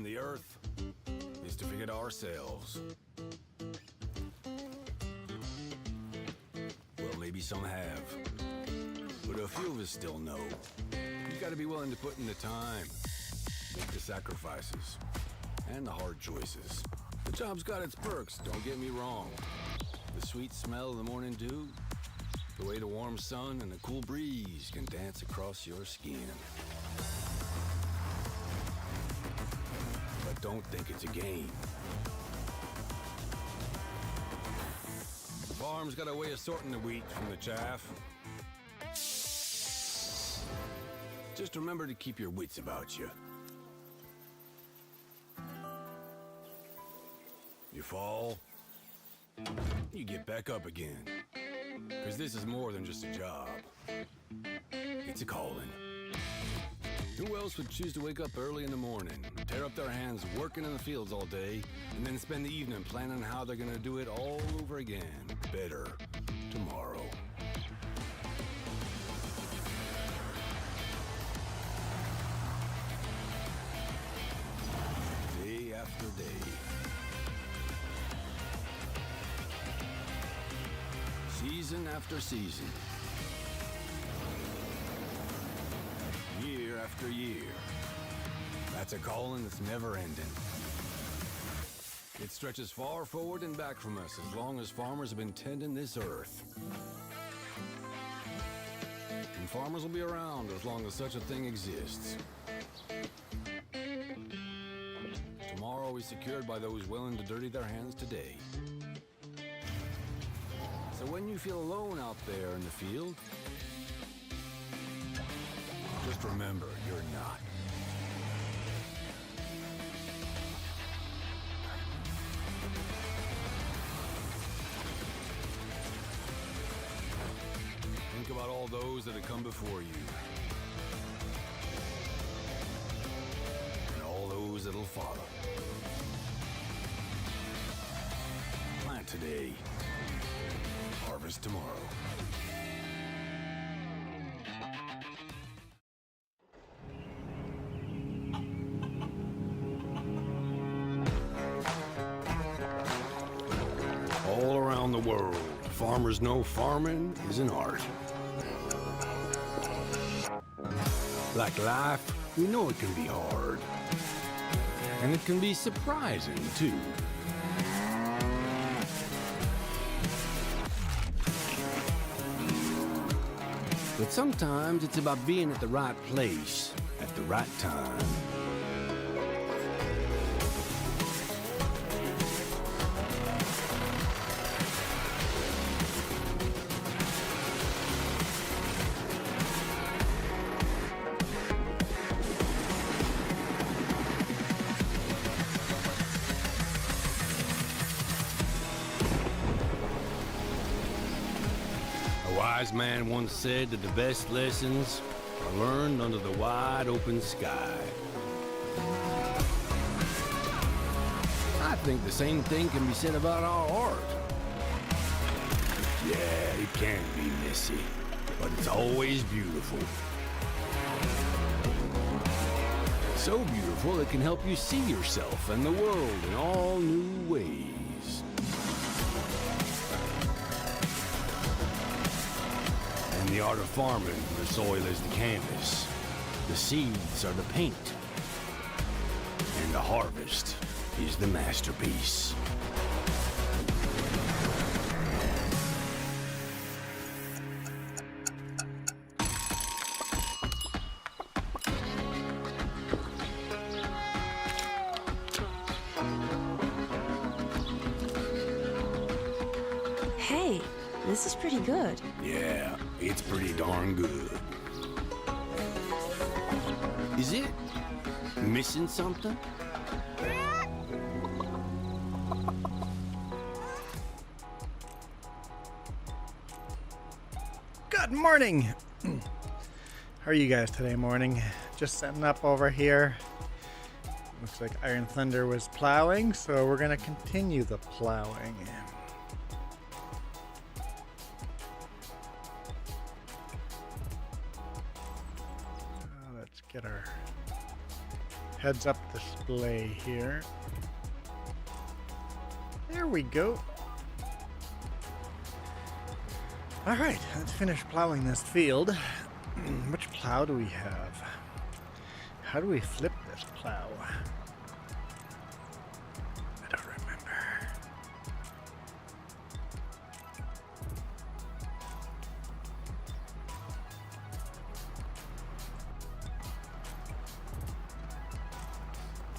in the earth is to forget ourselves. Well, maybe some have, but a few of us still know. You gotta be willing to put in the time, make the sacrifices, and the hard choices. The job's got its perks, don't get me wrong. The sweet smell of the morning dew, the way the warm sun and the cool breeze can dance across your skin. But don't think it's a game. The farm's got a way of sorting the wheat from the chaff. Just remember to keep your wits about you. You fall, you get back up again. Because this is more than just a job. It's a calling. Who else would choose to wake up early in the morning, tear up their hands working in the fields all day, and then spend the evening planning how they're gonna do it all over again, better, tomorrow? Day after day. Season after season. Year after year. That's a calling that's never ending. It stretches far forward and back from us as long as farmers have been tending this earth. And farmers will be around as long as such a thing exists. Tomorrow is secured by those willing to dirty their hands today. So when you feel alone out there in the field, just remember, you're not. Think about all those that have come before you. And all those that'll follow. Plant today. Harvest tomorrow. All around the world, farmers know farming is an art. Like life, we know it can be hard. And it can be surprising, too. But sometimes it's about being at the right place at the right time. A wise man once said that the best lessons are learned under the wide open sky. I think the same thing can be said about our art. Yeah, it can be messy, but it's always beautiful. So beautiful it can help you see yourself and the world in all new ways. In the art of farming, the soil is the canvas, the seeds are the paint, and the harvest is the masterpiece. Hey, this is pretty good. Yeah, it's pretty darn good. Is it missing something? Good morning! How are you guys today morning? Just setting up over here. Looks like Iron Thunder was plowing, so we're gonna continue the plowing. Let's get our heads up display here. There we go. All right, let's finish plowing this field. Which plow do we have? How do we flip this plow? I don't remember.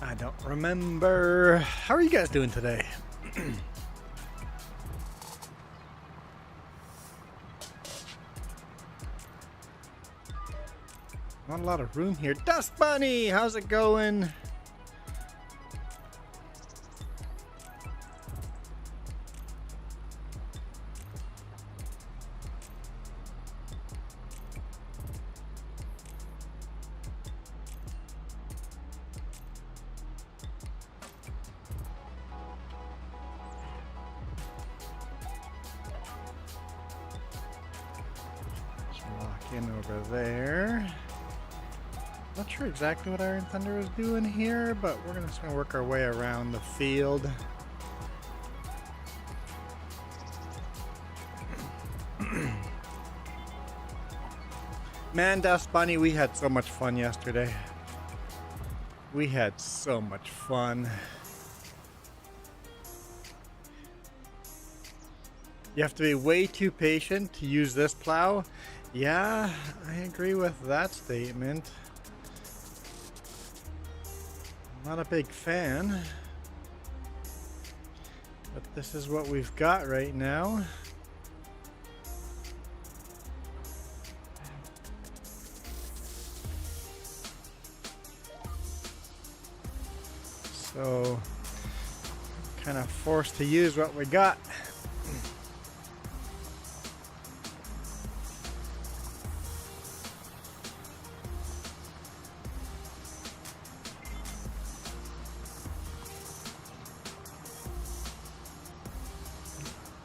I don't remember. How are you guys doing today? Not a lot of room here. Dust Bunny, how's it going? Lock in over there. Not sure exactly what Iron Thunder is doing here, but we're just going to work our way around the field. Man, Dust Bunny, we had so much fun yesterday. We had so much fun. You have to be way too patient to use this plow. Yeah, I agree with that statement. Not a big fan, but this is what we've got right now. So, kind of forced to use what we got.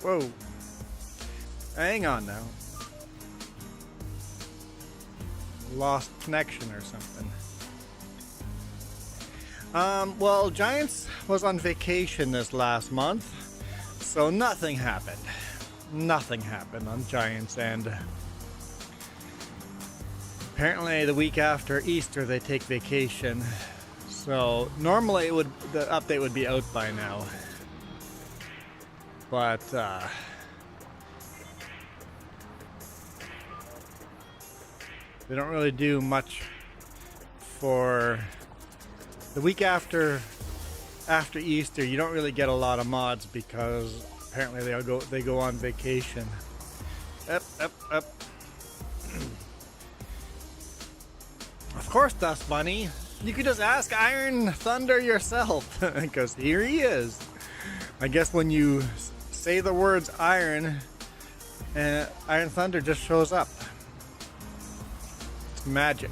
Whoa. Hang on now. Lost connection or something. Well, Giants was on vacation this last month, so nothing happened. Nothing happened on Giants' end. Apparently the week after Easter they take vacation. So normally the update would be out by now. But they don't really do much for the week after Easter. You don't really get a lot of mods because apparently they go on vacation. Up. Of course, Dust Bunny. You could just ask Iron Thunder yourself, because here he is. I guess when you say the words iron, Iron Thunder just shows up. It's magic.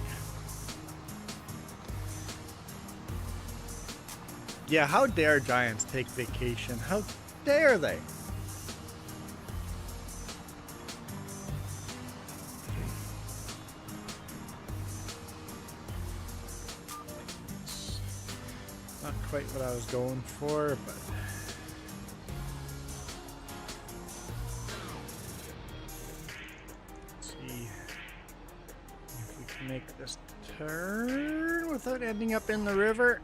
Yeah, how dare Giants take vacation? How dare they? Not quite what I was going for, but let's see if we can make this turn without ending up in the river.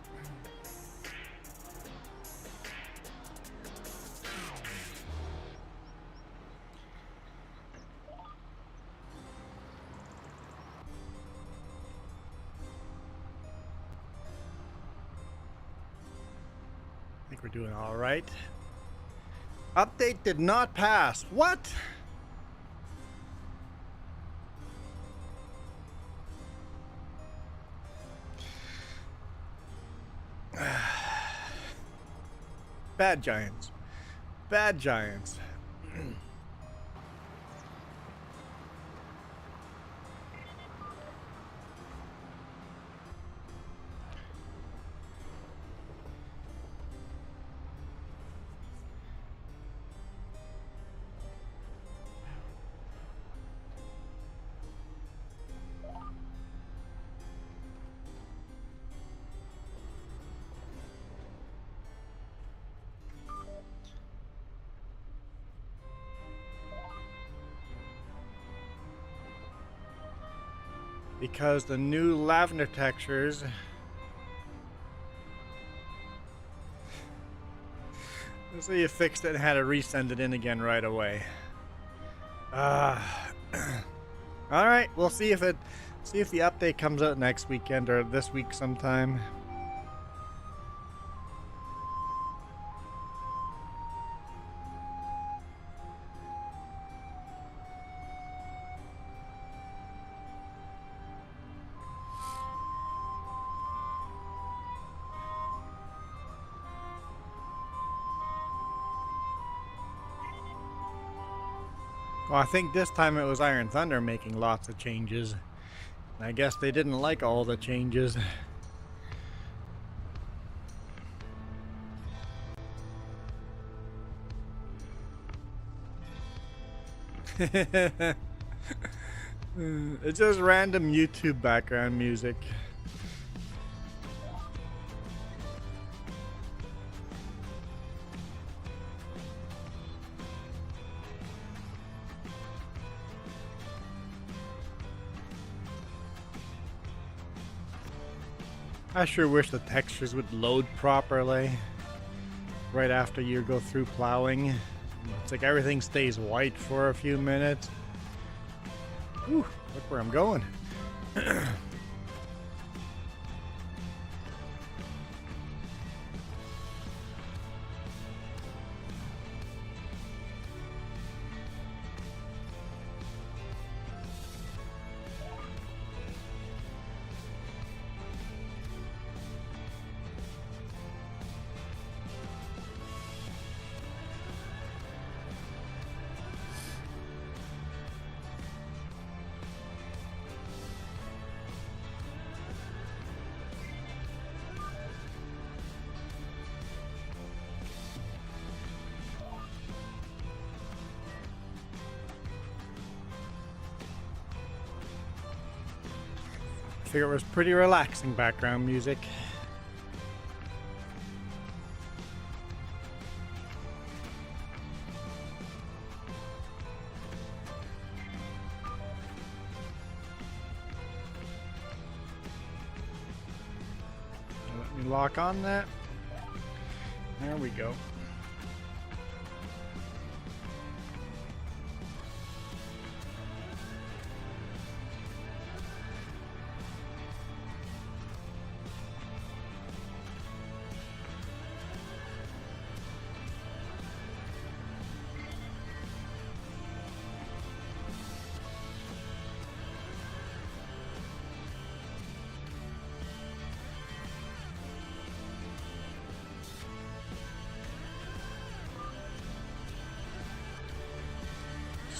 I think we're doing all right. Update did not pass. What? Bad Giants. Bad Giants. because the new lavender textures so you fixed it and had to resend it in again right away. All right, we'll see if the update comes out next weekend or this week sometime. Well, I think this time it was Iron Thunder making lots of changes. And I guess they didn't like all the changes. It's just random YouTube background music. I sure wish the textures would load properly right after you go through plowing. It's like everything stays white for a few minutes. Whew, look where I'm going. I figure it was pretty relaxing background music. Let me lock on that. There we go.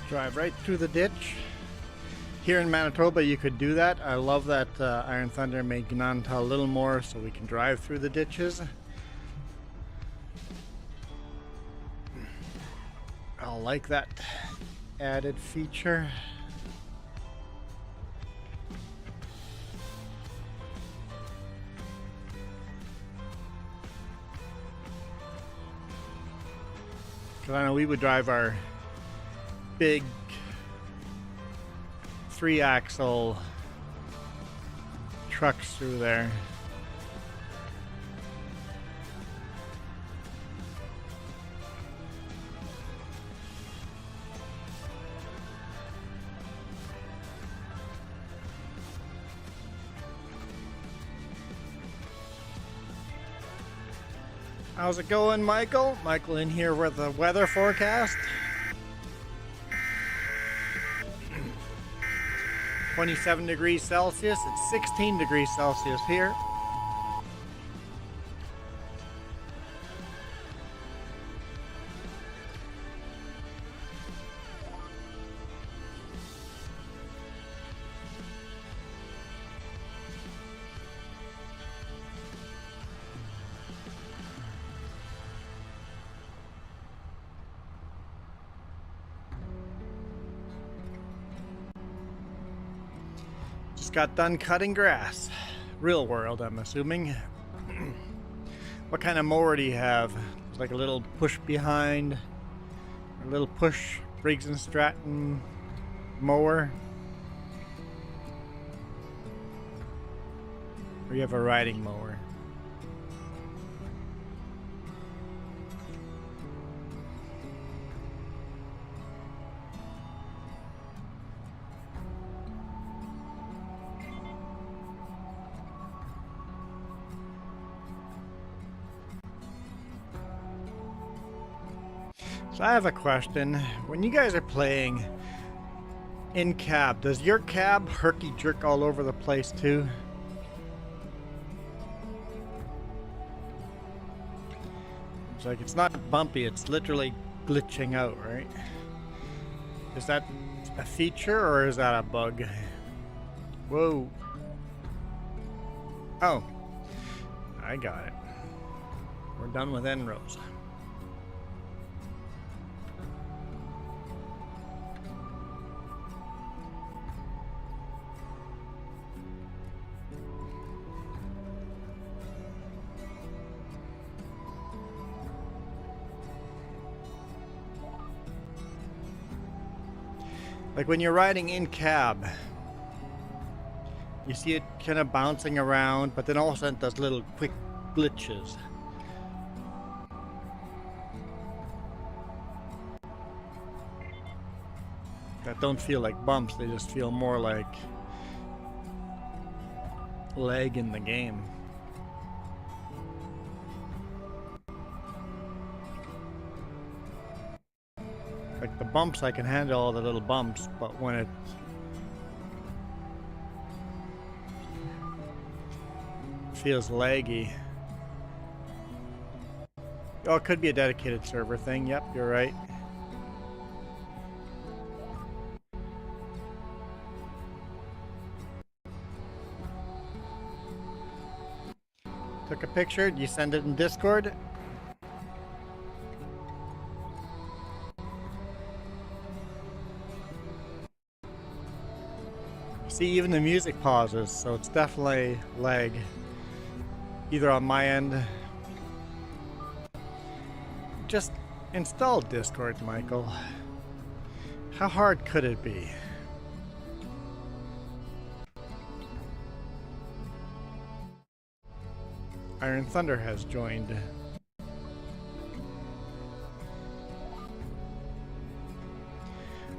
Drive right through the ditch. Here in Manitoba you could do that. I love that Iron Thunder made Gnadental a little more so we can drive through the ditches. I like that added feature. Because I know we would drive our big 3-axle trucks through there. How's it going, Michael? Michael in here with the weather forecast. 27 degrees Celsius. It's 16 degrees Celsius here. Just got done cutting grass. Real world, I'm assuming. What kind of mower do you have? It's like a little push behind, a little push Briggs & Stratton mower. Or you have a riding mower. So I have a question. When you guys are playing in cab, does your cab herky jerk all over the place too? It's like it's not bumpy, it's literally glitching out, right? Is that a feature or is that a bug? Whoa. Oh, I got it. We're done with end rows. Like when you're riding in cab, you see it kind of bouncing around, but then all of a sudden it does little quick glitches. That don't feel like bumps, they just feel more like lag in the game. Like the bumps, I can handle all the little bumps, but when it feels laggy. Oh, it could be a dedicated server thing. Yep, you're right. Took a picture. Do you send it in Discord? See, even the music pauses, so it's definitely lag. Either on my end. Just install Discord, Michael. How hard could it be? Iron Thunder has joined.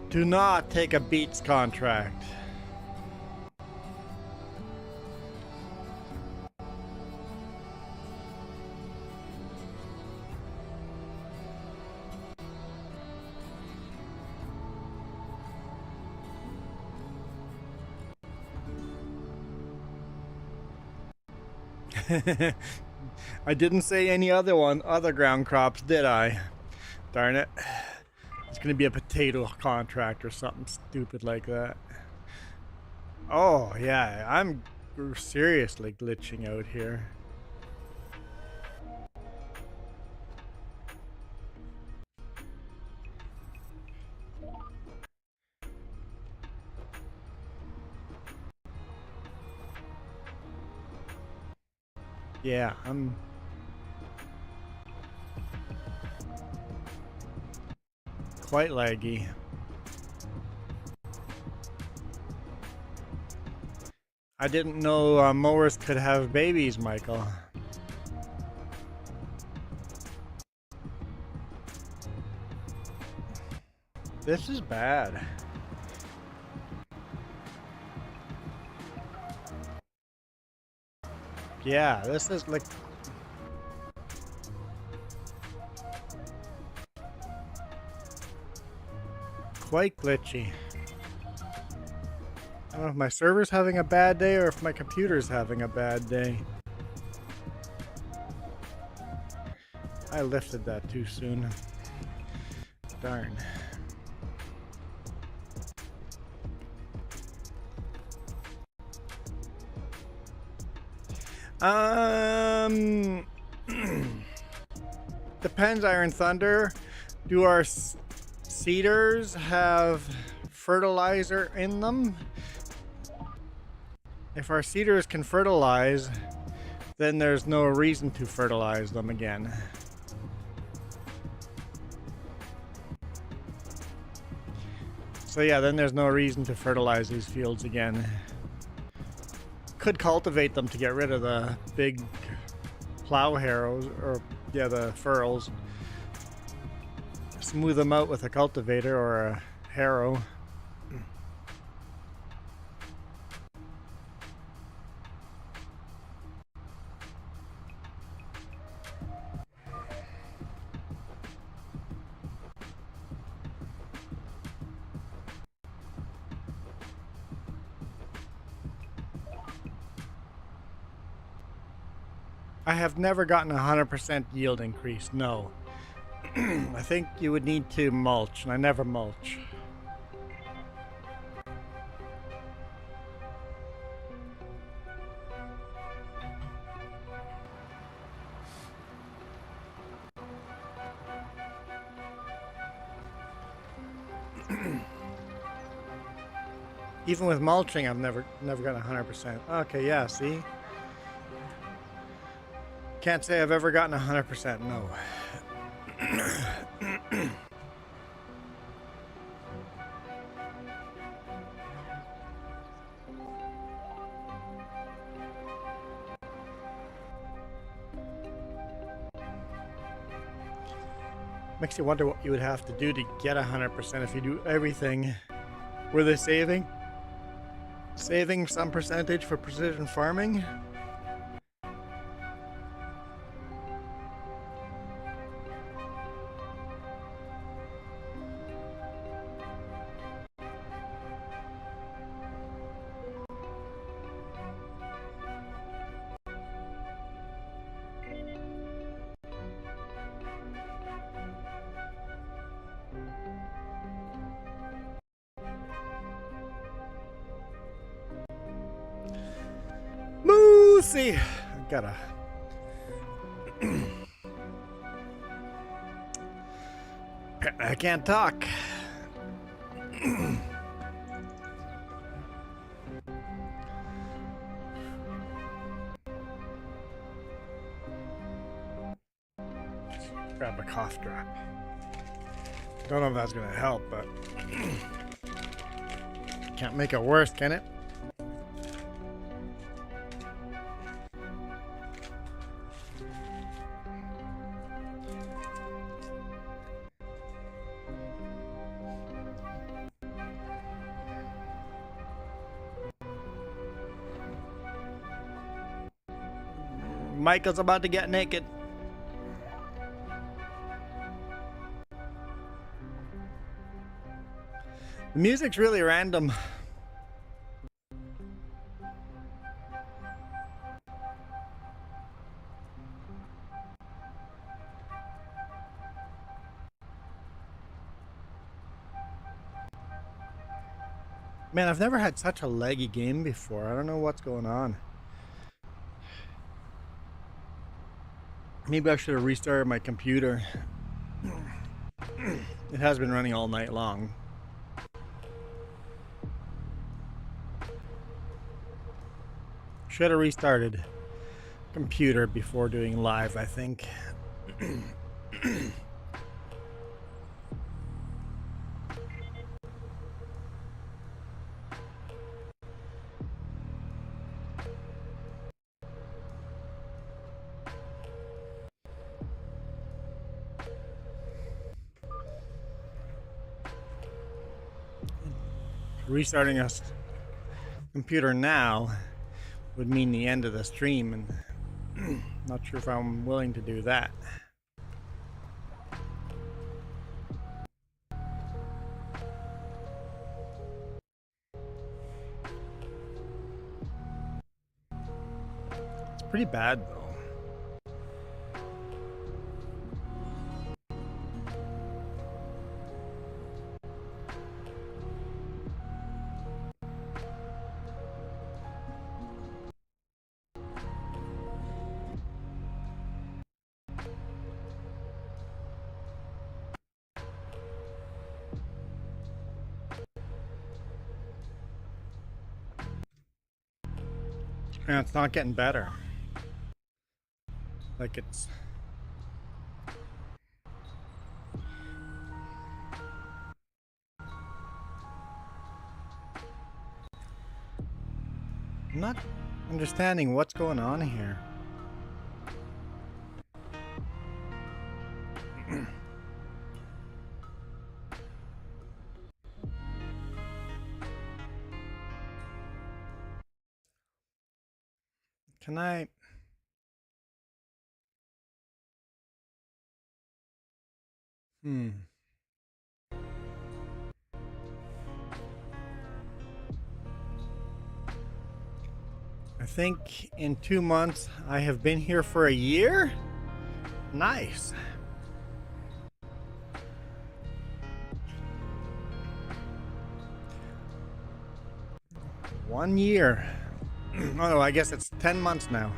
Do not take a Beats contract. I didn't say any other ground crops, did I? Darn it. It's gonna be a potato contract or something stupid like that. Oh yeah, I'm seriously glitching out here. Yeah, I'm quite laggy. I didn't know mowers could have babies, Michael. This is bad. Yeah, this is like quite glitchy. I don't know if my server's having a bad day or if my computer's having a bad day. I lifted that too soon. Darn. Depends, Iron Thunder. Do our seeders have fertilizer in them? If our seeders can fertilize, then there's no reason to fertilize them again. So yeah, then there's no reason to fertilize these fields again. could cultivate them to get rid of the big plow harrows, or yeah, the furrows. Smooth them out with a cultivator or a harrow. I have never gotten a 100% yield increase, no. I think you would need to mulch, and I never mulch. Even with mulching, I've never gotten 100%. Okay, yeah, see? Can't say I've ever gotten 100%, no. Makes you wonder what you would have to do to get 100% if you do everything. Were they saving some percentage for precision farming? Moosey! I gotta... I can't talk. Grab a cough drop. Don't know if that's gonna help, but can't make it worse, can it? Michael's about to get naked. The music's really random. Man, I've never had such a laggy game before. I don't know what's going on. Maybe I should have restarted my computer. It has been running all night long. Should have restarted computer before doing live, I think. Restarting a computer now would mean the end of the stream, and not sure if I'm willing to do that. It's pretty bad though. And it's not getting better. Like it's... I'm understanding what's going on here. Can I? I think in 2 months I have been here for a year. Nice. One year. Oh no, I guess it's 10 months now.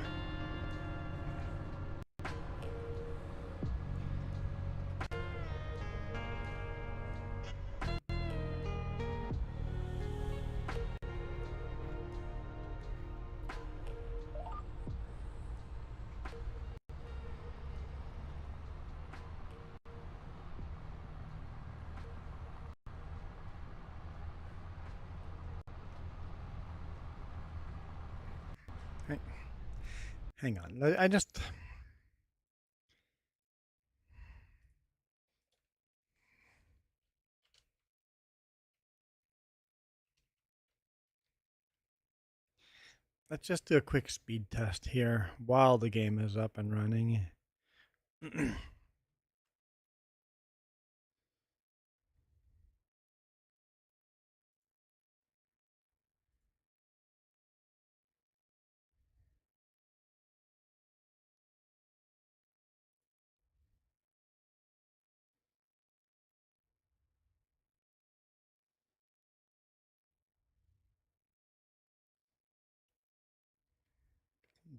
Hang on. I just... Let's just do a quick speed test here while the game is up and running.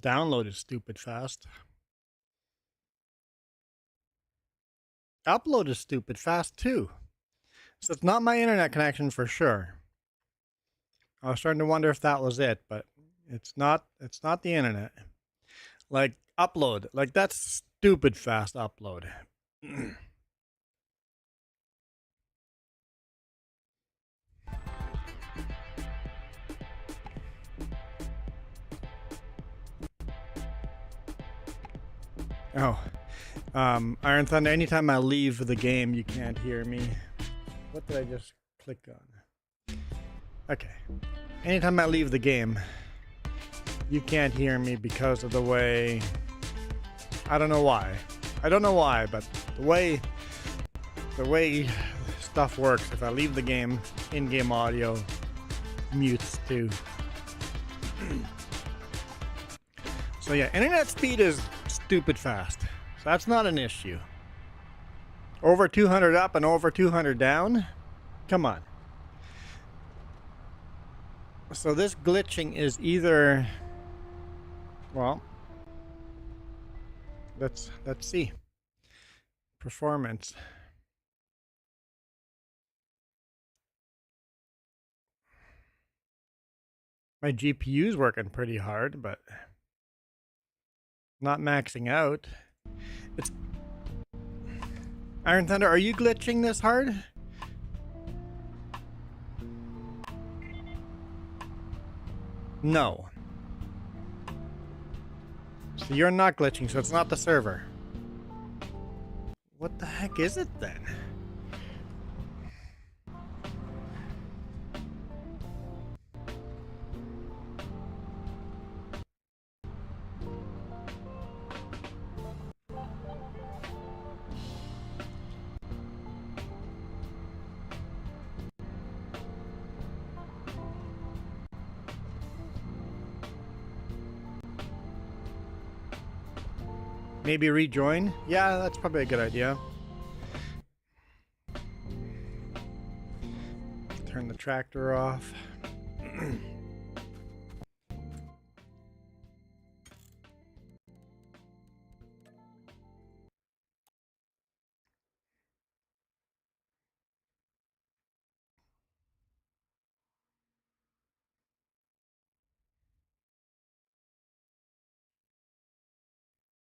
Download is stupid fast. Upload is stupid fast too. So it's not my internet connection for sure. I was starting to wonder if that was it, but it's not the internet. Like upload, like that's stupid fast upload. Oh, Iron Thunder, anytime I leave the game, you can't hear me. What did I just click on? Okay. Anytime I leave the game, you can't hear me because of the way... I don't know why. I don't know why, but the way stuff works, if I leave the game, in-game audio mutes too. So yeah, internet speed is stupid fast. So that's not an issue. Over 200 up and over 200 down? Come on. So this glitching is either... Well, let's see. Performance. My GPU's working pretty hard, but not maxing out. It's... Iron Thunder, are you glitching this hard? No. So you're not glitching, so it's not the server. What the heck is it then? Maybe rejoin? Yeah, that's probably a good idea. Turn the tractor off.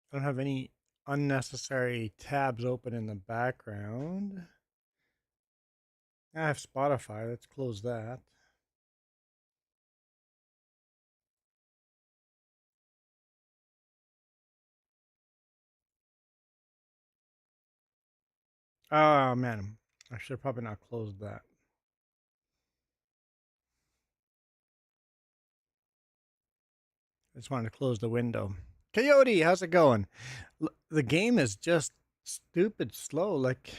I don't have any unnecessary tabs open in the background. I have Spotify. Let's close that. Oh man, I should probably not close that. I just wanted to close the window. Coyote, how's it going? The game is just stupid slow. Like,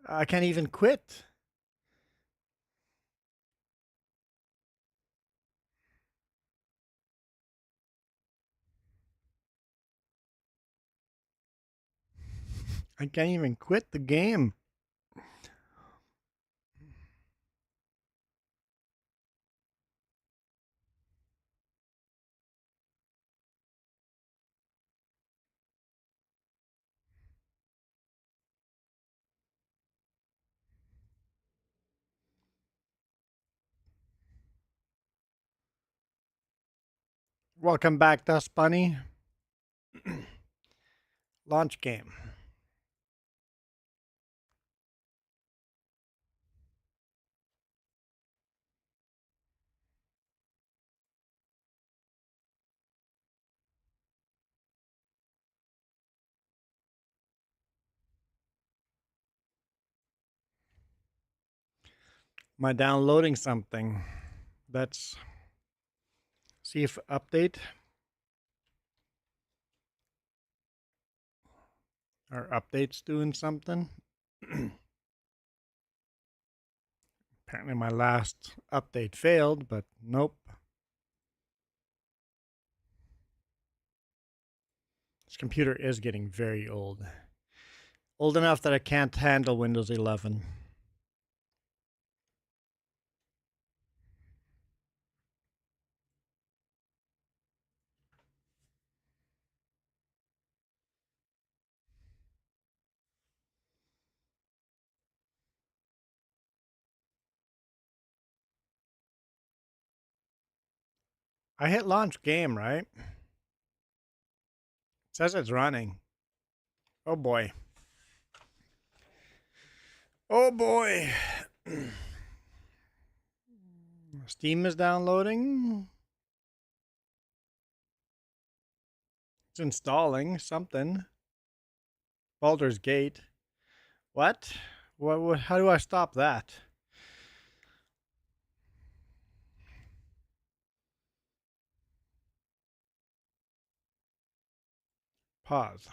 I can't even quit. I can't even quit the game. Welcome back, Dust Bunny. Launch game. Am I downloading something? Let's see if update. Our update's doing something. Apparently my last update failed, but nope. This computer is getting very old. Old enough that I can't handle Windows 11. I hit launch game, right? It says it's running. Oh boy. Oh boy. Steam is downloading. It's installing something. Baldur's Gate. What? What? How do I stop that? Pause.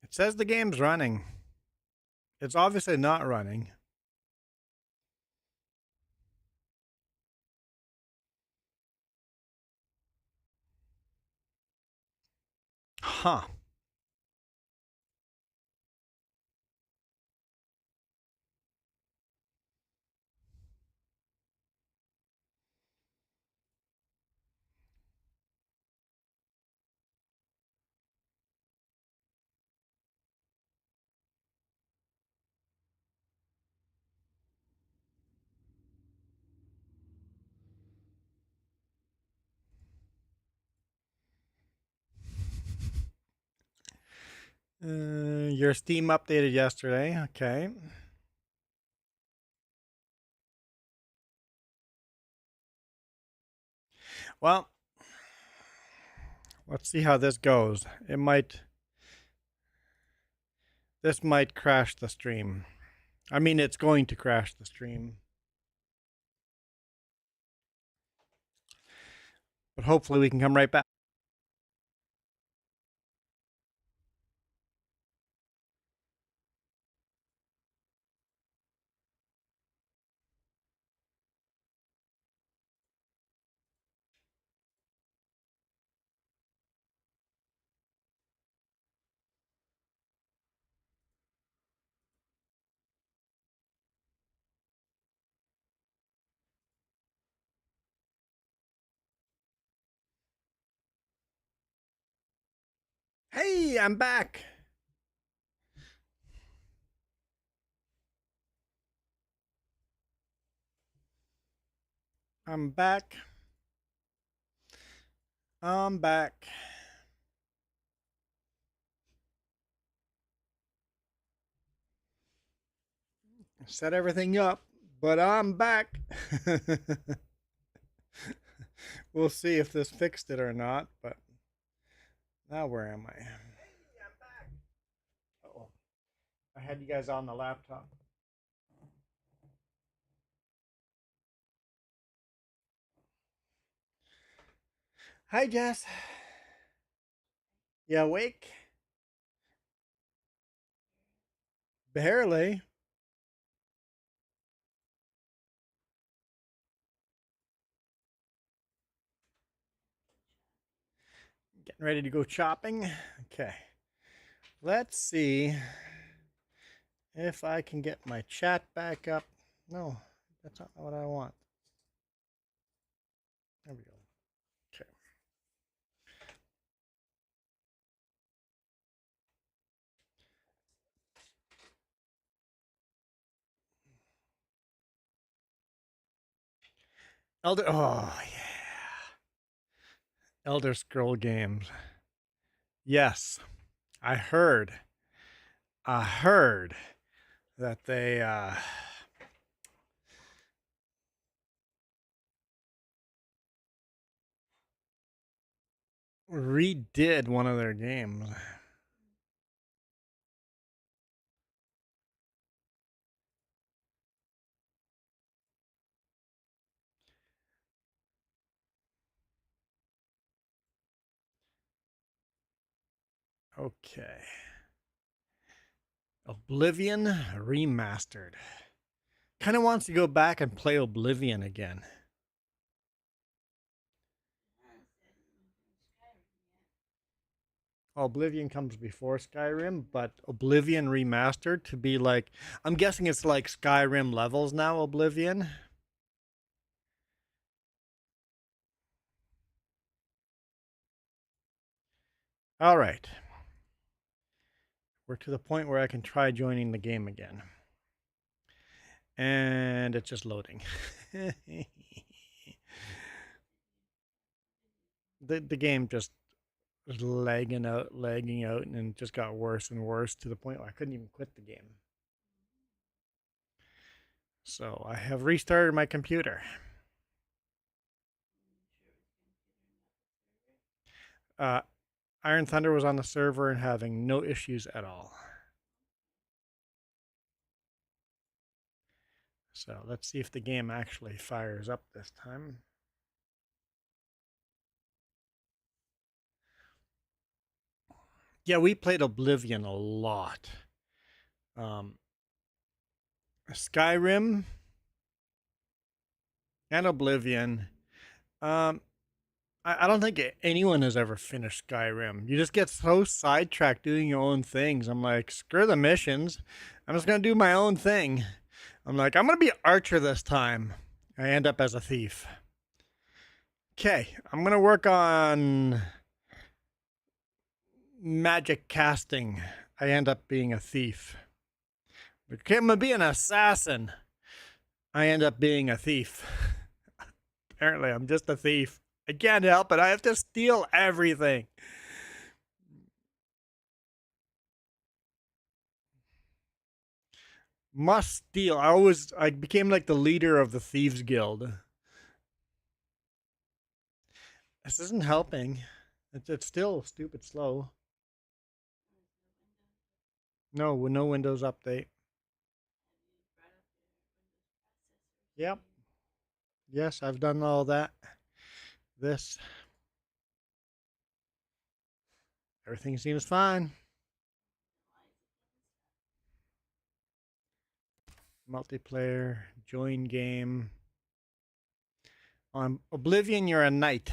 It says the game's running. It's obviously not running. Huh. Your Steam updated yesterday. Okay. Well, let's see how this goes. This might crash the stream. I mean, it's going to crash the stream. But hopefully we can come right back. Hey, I'm back. I'm back. I'm back. Set everything up, but I'm back. We'll see if this fixed it or not, but now where am I? Uh-oh. I had you guys on the laptop. Hi, Jess. You awake? Barely. Getting ready to go shopping. Okay. Let's see if I can get my chat back up. No, that's not what I want. There we go. Okay. Oh, yeah. Elder Scroll games. Yes, I heard. I heard that they redid one of their games. Okay. Oblivion Remastered. Kind of wants to go back and play Oblivion again. Oblivion comes before Skyrim, but Oblivion Remastered to be like, I'm guessing it's like Skyrim levels now, Oblivion. All right. We're to the point where I can try joining the game again. And it's just loading. the game just was lagging out, and it just got worse and worse to the point where I couldn't even quit the game. So I have restarted my computer. Iron Thunder was on the server and having no issues at all. So let's see if the game actually fires up this time. Yeah, we played Oblivion a lot. Skyrim and Oblivion. I don't think anyone has ever finished Skyrim. You just get so sidetracked doing your own things. I'm like, screw the missions. I'm just going to do my own thing. I'm like, I'm going to be Archer this time. I end up as a thief. Okay, I'm going to work on magic casting. I end up being a thief. Okay, I'm going to be an assassin. I end up being a thief. Apparently, I'm just a thief. I can't help it. I have to steal everything. Must steal. I became like the leader of the Thieves Guild. This isn't helping. It's still stupid slow. No Windows update. Yep. Yes, I've done all that. This. Everything seems fine. Multiplayer, join game. On Oblivion, you're a knight.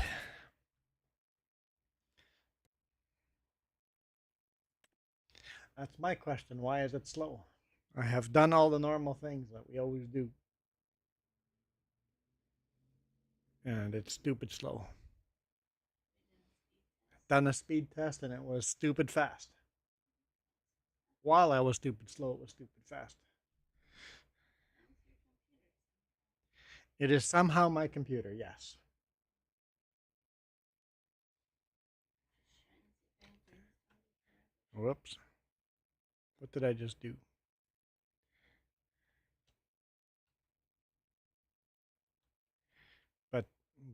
That's my question. Why is it slow? I have done all the normal things that we always do. And it's stupid slow. Done a speed test and it was stupid fast. While I was stupid slow, it was stupid fast. It is somehow my computer, yes. Whoops. What did I just do?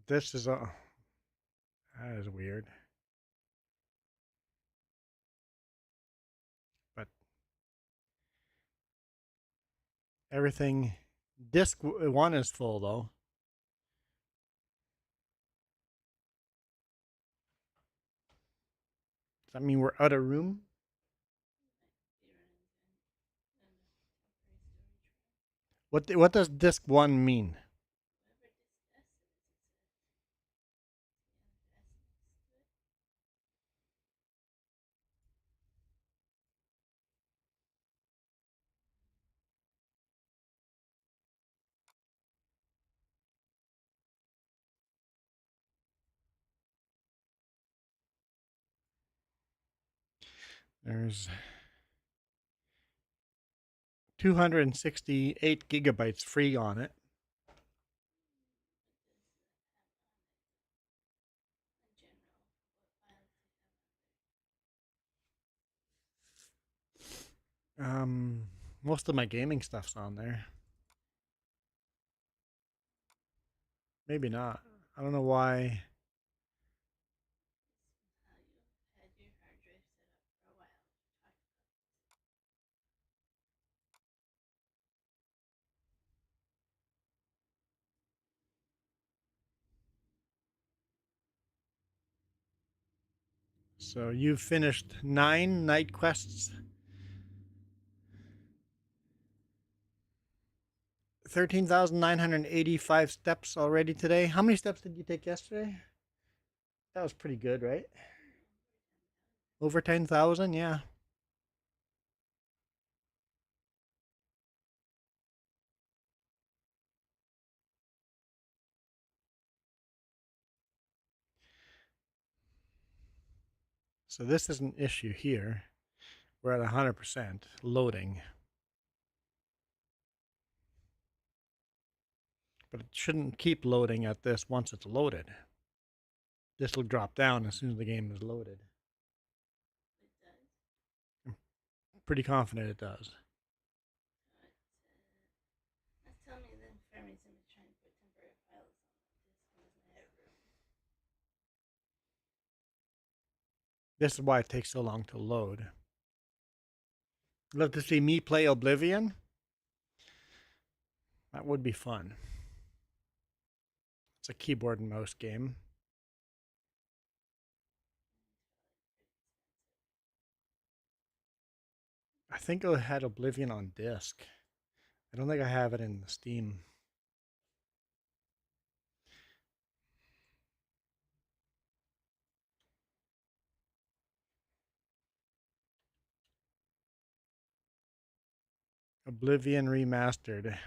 this is a... That is weird. But everything... Disk 1 is full, though. Does that mean we're out of room? What does disk 1 mean? There's 268 gigabytes free on it. Most of my gaming stuff's on there. Maybe not. I don't know why. So you've finished 9 night quests. 13,985 steps already today. How many steps did you take yesterday? That was pretty good, right? Over 10,000, yeah. So this is an issue here. We're at 100% loading. But it shouldn't keep loading at this once it's loaded. This will drop down as soon as the game is loaded. I'm pretty confident it does. This is why it takes so long to load. Love to see me play Oblivion. That would be fun. It's a keyboard and mouse game. I think I had Oblivion on disc. I don't think I have it in Steam. Oblivion Remastered.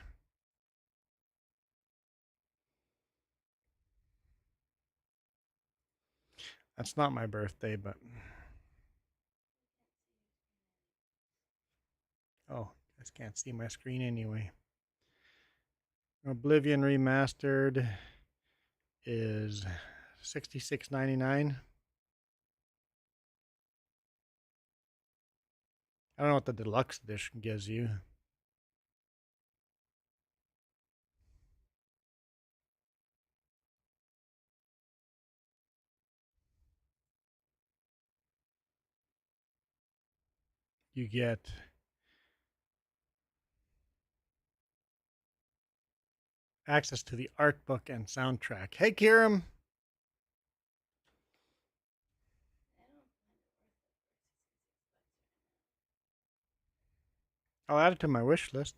That's not my birthday, but... Oh, I just can't see my screen anyway. Oblivion Remastered is $66.99. I don't know what the deluxe edition gives you. You get access to the art book and soundtrack. Hey, Kiram. I'll add it to my wish list.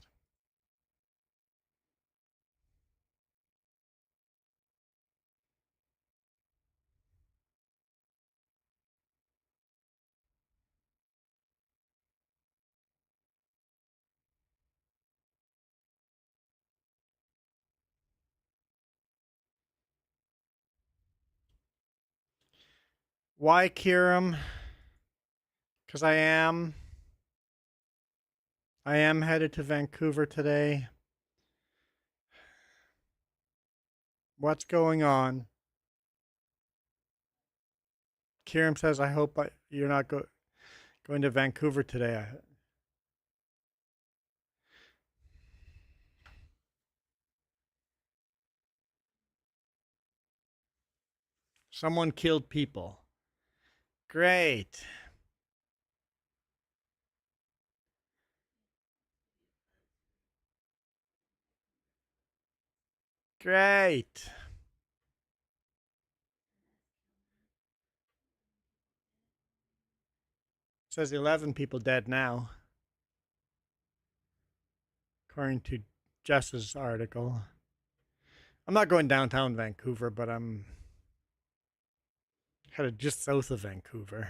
Why, Kiram? Because I am headed to Vancouver today. What's going on? Kiram says, I hope you're not going to Vancouver today. Someone killed people. Great. Great. It says 11 people dead now, according to Jess's article. I'm not going downtown Vancouver, but I'm headed just south of Vancouver.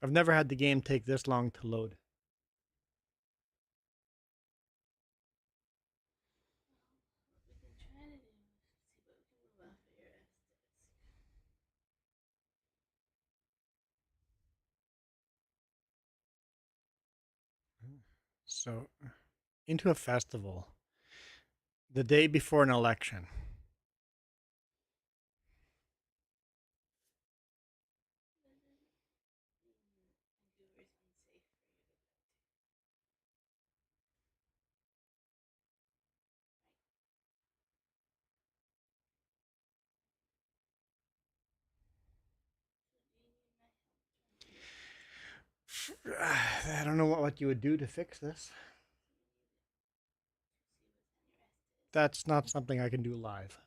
I've never had the game take this long to load. So, into a festival the day before an election. I don't know what you would do to fix this. That's not something I can do live.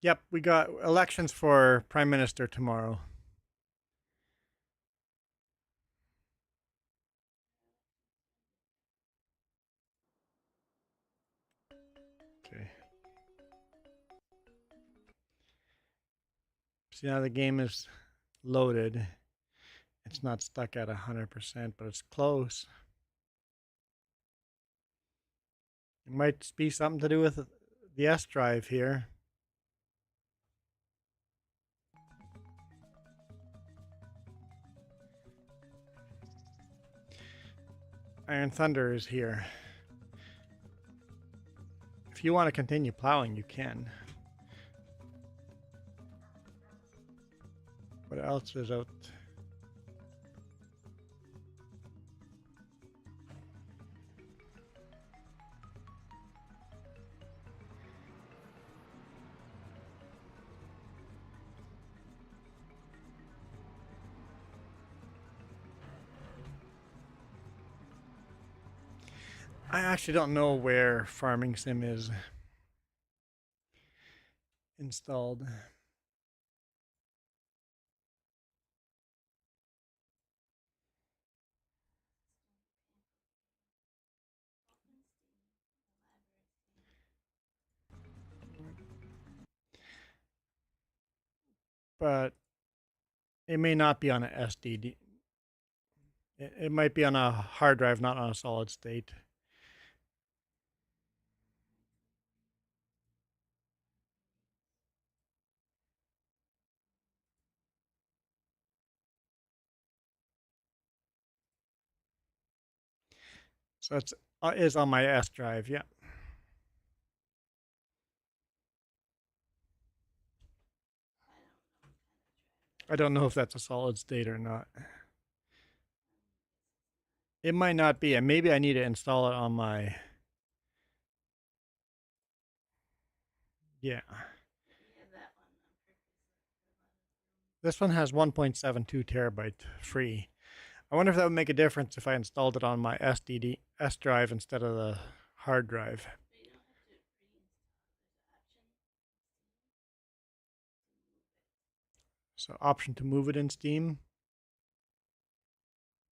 Yep, we got elections for Prime Minister tomorrow. Okay. See, now the game is loaded. It's not stuck at 100%, but it's close. It might be something to do with the S drive here. Iron Thunder is here. If you want to continue plowing, you can. What else is out? I actually don't know where Farming Sim is installed. But it may not be on an SSD. It might be on a hard drive, not on a solid state. So it is on my S drive, yeah. I don't know if that's a solid state or not. It might not be, and maybe I need to install it on my... Yeah. This one has 1.72 terabyte free. I wonder if that would make a difference if I installed it on my S drive instead of the hard drive. So option to move it in Steam.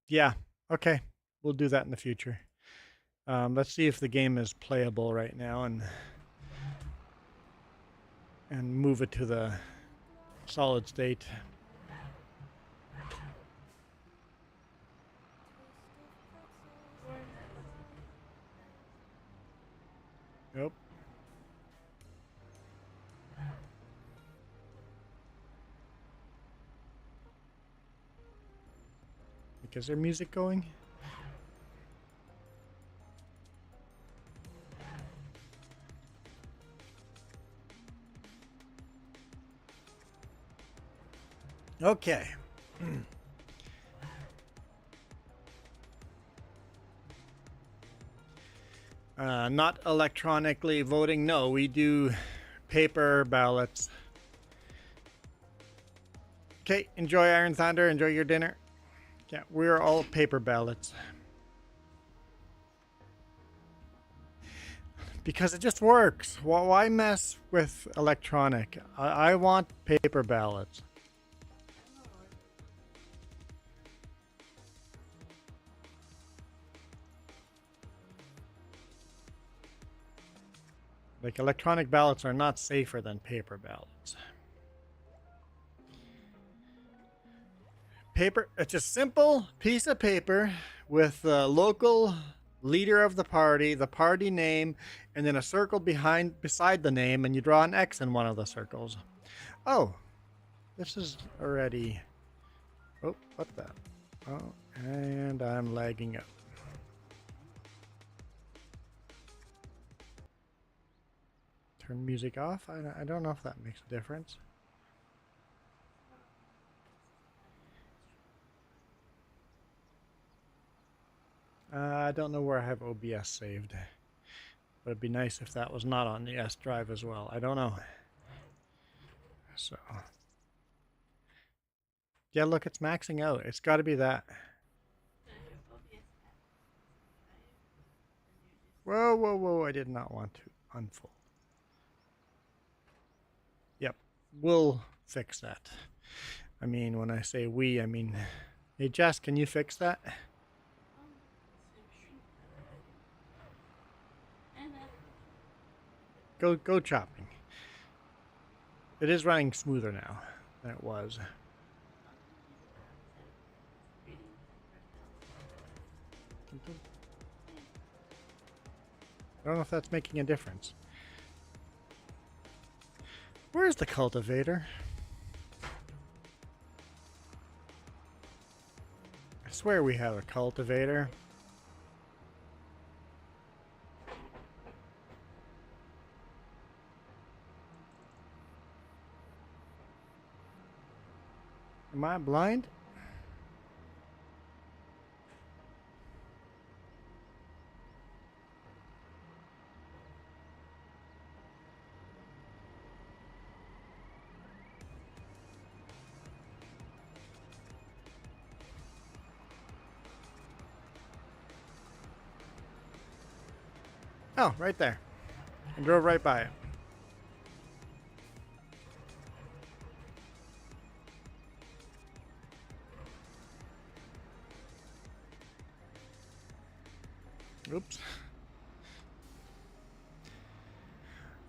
Yeah, okay. We'll do that in the future. Let's see if the game is playable right now and move it to the solid state. Yep. Is there music going? Okay. Not electronically voting. No, we do paper ballots. Okay, enjoy Iron Thunder. Enjoy your dinner. Yeah, we're all paper ballots. Because it just works. Why mess with electronic? I want paper ballots. Like, electronic ballots are not safer than paper ballots. Paper, it's a simple piece of paper with the local leader of the party name, and then a circle beside the name, and you draw an X in one of the circles. Oh, this is already... Oh, what the... Oh, and I'm lagging up. Turn music off? I don't know if that makes a difference. I don't know where I have OBS saved. But it'd be nice if that was not on the S drive as well. I don't know. So... Yeah, look, it's maxing out. It's got to be that. Whoa, whoa, whoa. I did not want to unfold. Yep, we'll fix that. I mean, when I say we, I mean... Hey, Jess, can you fix that? Go chopping. It is running smoother now than it was. I don't know if that's making a difference. Where's the cultivator? I swear we have a cultivator. Am I blind? Oh, right there. I drove right by it. Oops.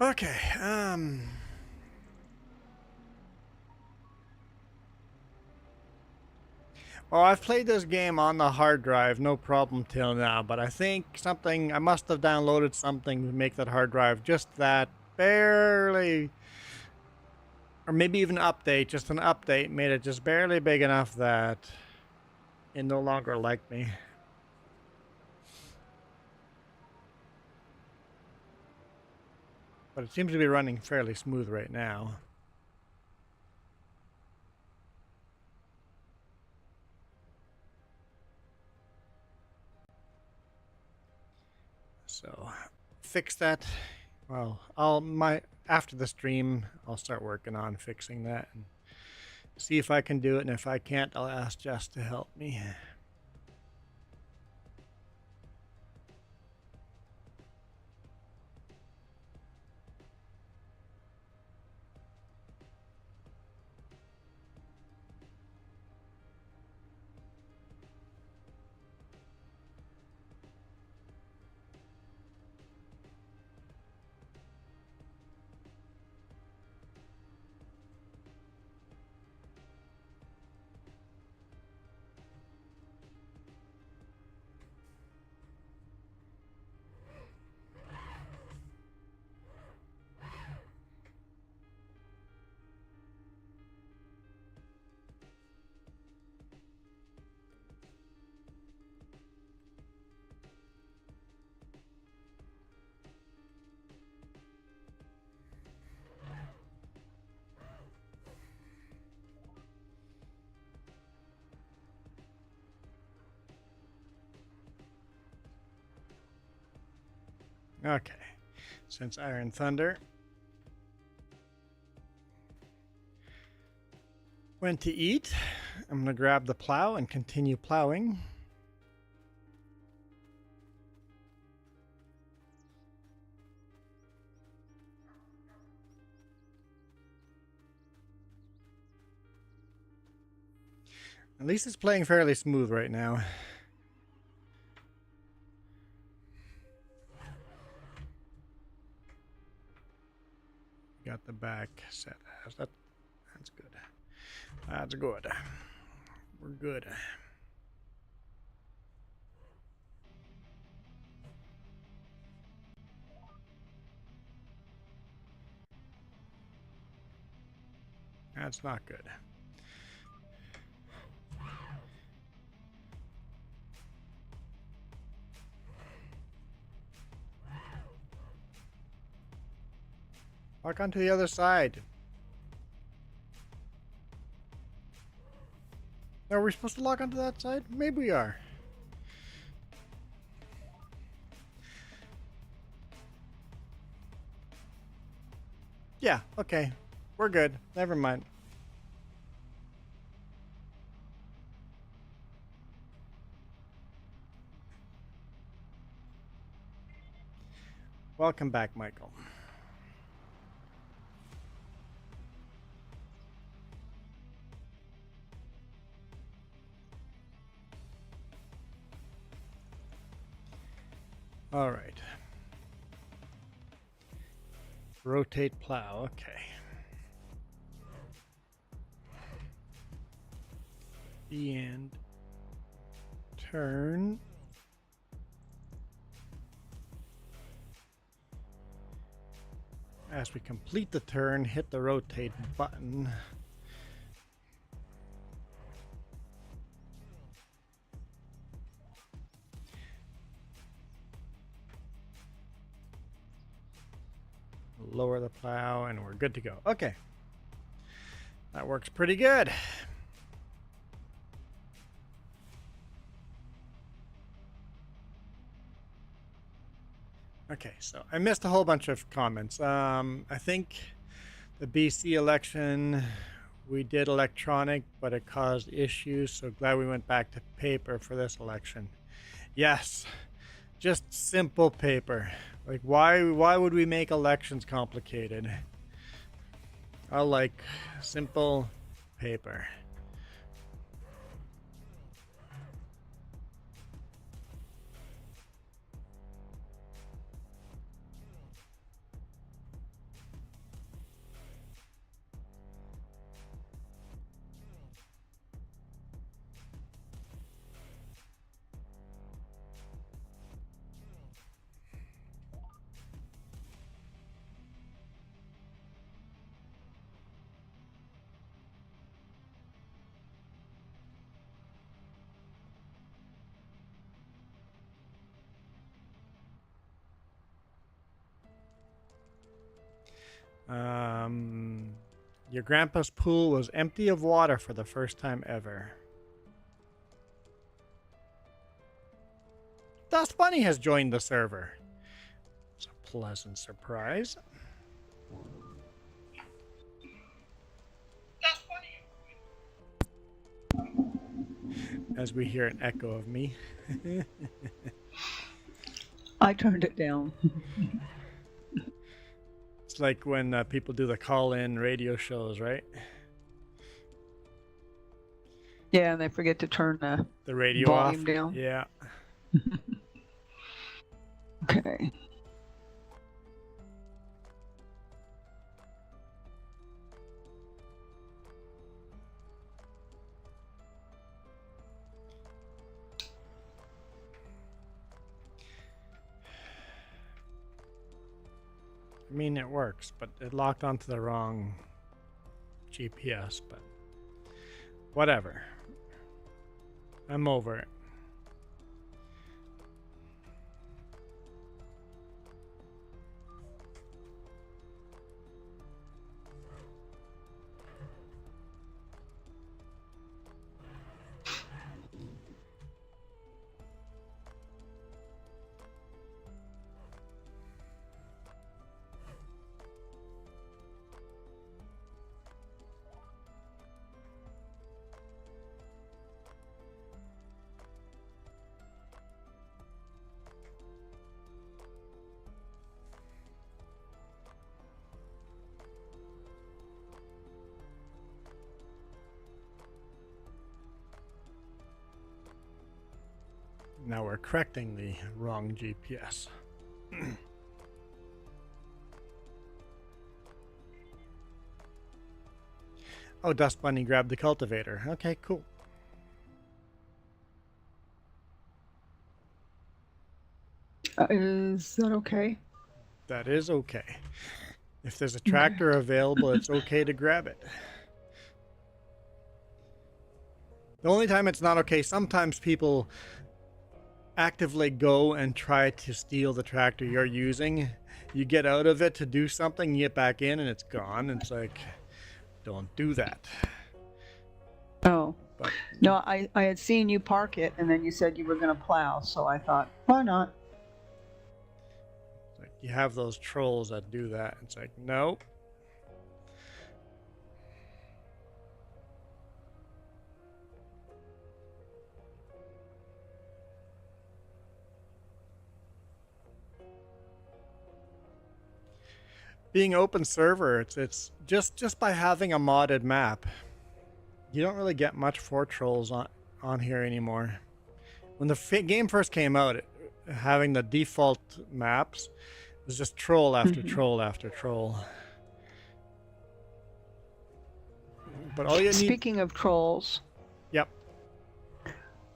Okay, well, I've played this game on the hard drive, no problem till now, but I think I must have downloaded something to make that hard drive just that barely, or maybe even just an update made it just barely big enough that it no longer liked me. But it seems to be running fairly smooth right now. So, fix that. Well, after the stream, I'll start working on fixing that and see if I can do it. And if I can't, I'll ask Jess to help me. Okay. Since Iron Thunder went to eat, I'm going to grab the plow and continue plowing. At least it's playing fairly smooth right now. Got the back set. That's good. That's good. We're good. That's not good. Walk onto the other side. Are we supposed to lock onto that side? Maybe we are. Yeah, okay. We're good. Never mind. Welcome back, Michael. All right. Rotate plow. Okay. And turn. As we complete the turn, hit the rotate button. Lower the plow and we're good to go. Okay. That works pretty good. Okay, so I missed a whole bunch of comments. I think the BC election, we did electronic, but it caused issues, so glad we went back to paper for this election. Yes, just simple paper. Like, why would we make elections complicated? I like simple paper. Your grandpa's pool was empty of water for the first time ever. Dust Bunny has joined the server. It's a pleasant surprise. Dust Bunny! As we hear an echo of me. I turned it down. It's like when people do the call-in radio shows, right? Yeah, and they forget to turn The radio volume off. down. Yeah. Okay. I mean, it works, but it locked onto the wrong GPS, but whatever. I'm over it. Now we're correcting the wrong GPS. Oh, Dust Bunny grabbed the cultivator. Okay, cool. Is that okay? That is okay. If there's a tractor available, it's okay to grab it. The only time it's not okay, sometimes people actively go and try to steal the tractor you're using. You get out of it to do something, you get back in and it's gone. It's like, don't do that. Oh. But No, I had seen you park it, and then you said you were going to plow, so I thought, why not? it's like you have those trolls that do that. It's like, no. Being open server, it's just by having a modded map, you don't really get much for trolls on here anymore. When the game first came out, having the default maps was just troll after troll after troll. But all you need. Speaking of trolls, Yep.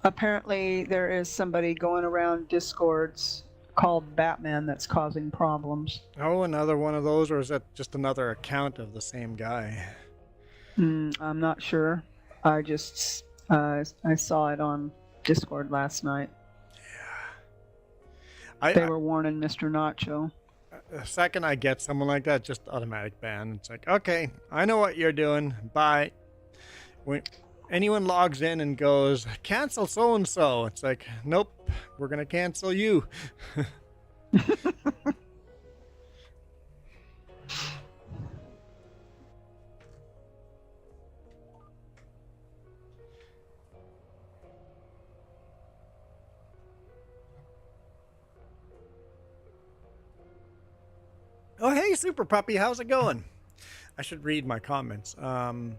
apparently there is somebody going around Discords called Batman that's causing problems. Oh, another one of those, or is that just another account of the same guy? I'm not sure. I just I saw it on Discord last night. They were warning Mr. Nacho. The second I get someone like that, just automatic ban. It's like, okay, I know what you're doing. Bye. When anyone logs in and goes, cancel so-and-so, it's like, nope, we're going to cancel you. Oh, hey, Super Puppy, how's it going? I should read my comments. Do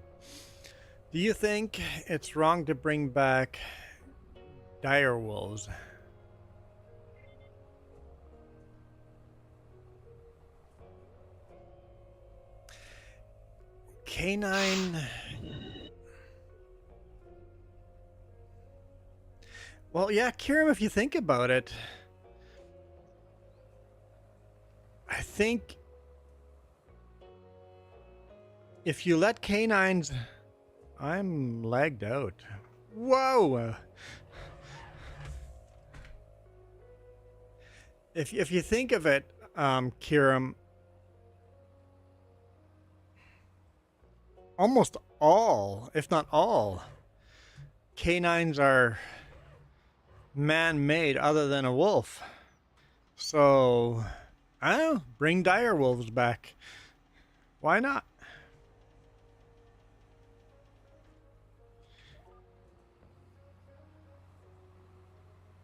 you think it's wrong to bring back dire wolves? Canine. Well, yeah, Kiram, if you think about it, I think if you let canines, I'm lagged out. Whoa! If you think of it, Kiram, almost all, if not all, canines are man-made other than a wolf. So, I don't know, bring dire wolves back. Why not?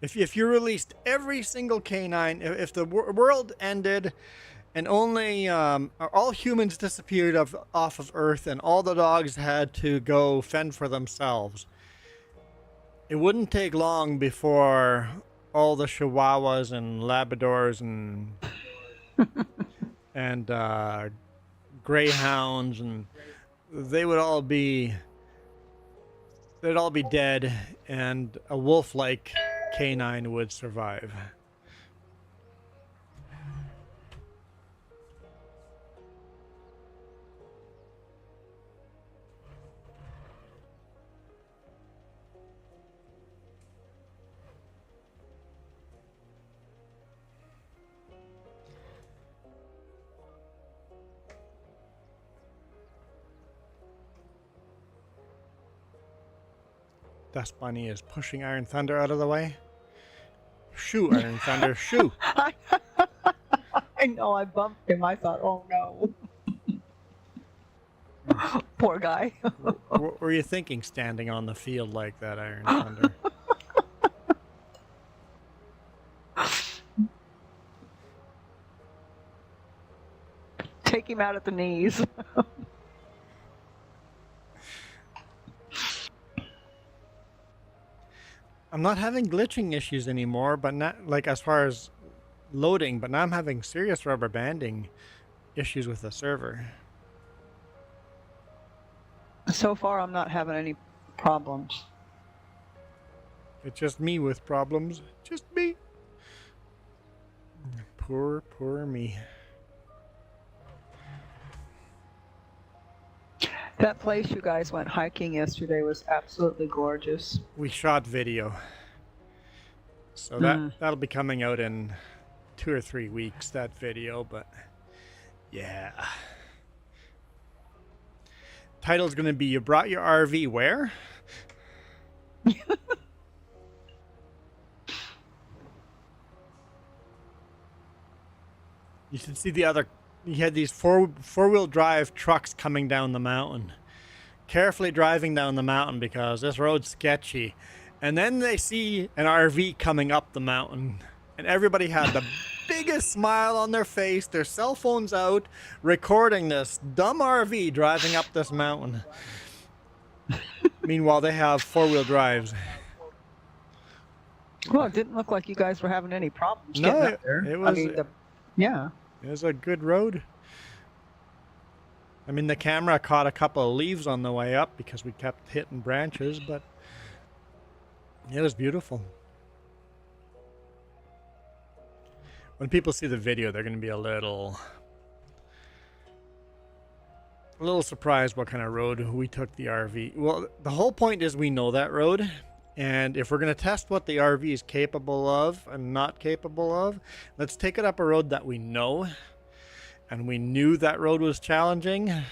If you released every single canine, if the world ended and only all humans disappeared off of Earth and all the dogs had to go fend for themselves, it wouldn't take long before all the Chihuahuas and Labradors and Greyhounds, and they'd all be dead, and a wolf-like canine would survive. Dust Bunny is pushing Iron Thunder out of the way. Shoo, Iron Thunder, shoo! I know, I bumped him. I thought, oh no. Poor guy. What were you thinking standing on the field like that, Iron Thunder? Take him out at the knees. I'm not having glitching issues anymore, but not like as far as loading, but now I'm having serious rubber banding issues with the server. So far, I'm not having any problems. It's just me with problems. Just me. Poor me. That place you guys went hiking yesterday was absolutely gorgeous. We shot video. So that'll be coming out in 2 or 3 weeks, that video, but yeah. Title's gonna be, you brought your RV where? You should see the other, you had these four-wheel drive trucks coming down the mountain. Carefully driving down the mountain because this road's sketchy. And then they see an RV coming up the mountain. And everybody had the biggest smile on their face, their cell phones out, recording this dumb RV driving up this mountain. Meanwhile, they have four-wheel drives. Well, it didn't look like you guys were having any problems No, getting up there. it was. I mean, yeah. It was a good road. I mean, the camera caught a couple of leaves on the way up because we kept hitting branches, but it was beautiful. When people see the video, they're going to be a little surprised what kind of road we took the RV. Well, the whole point is we know that road, and if we're going to test what the RV is capable of and not capable of, let's take it up a road that we know. And we knew that road was challenging. And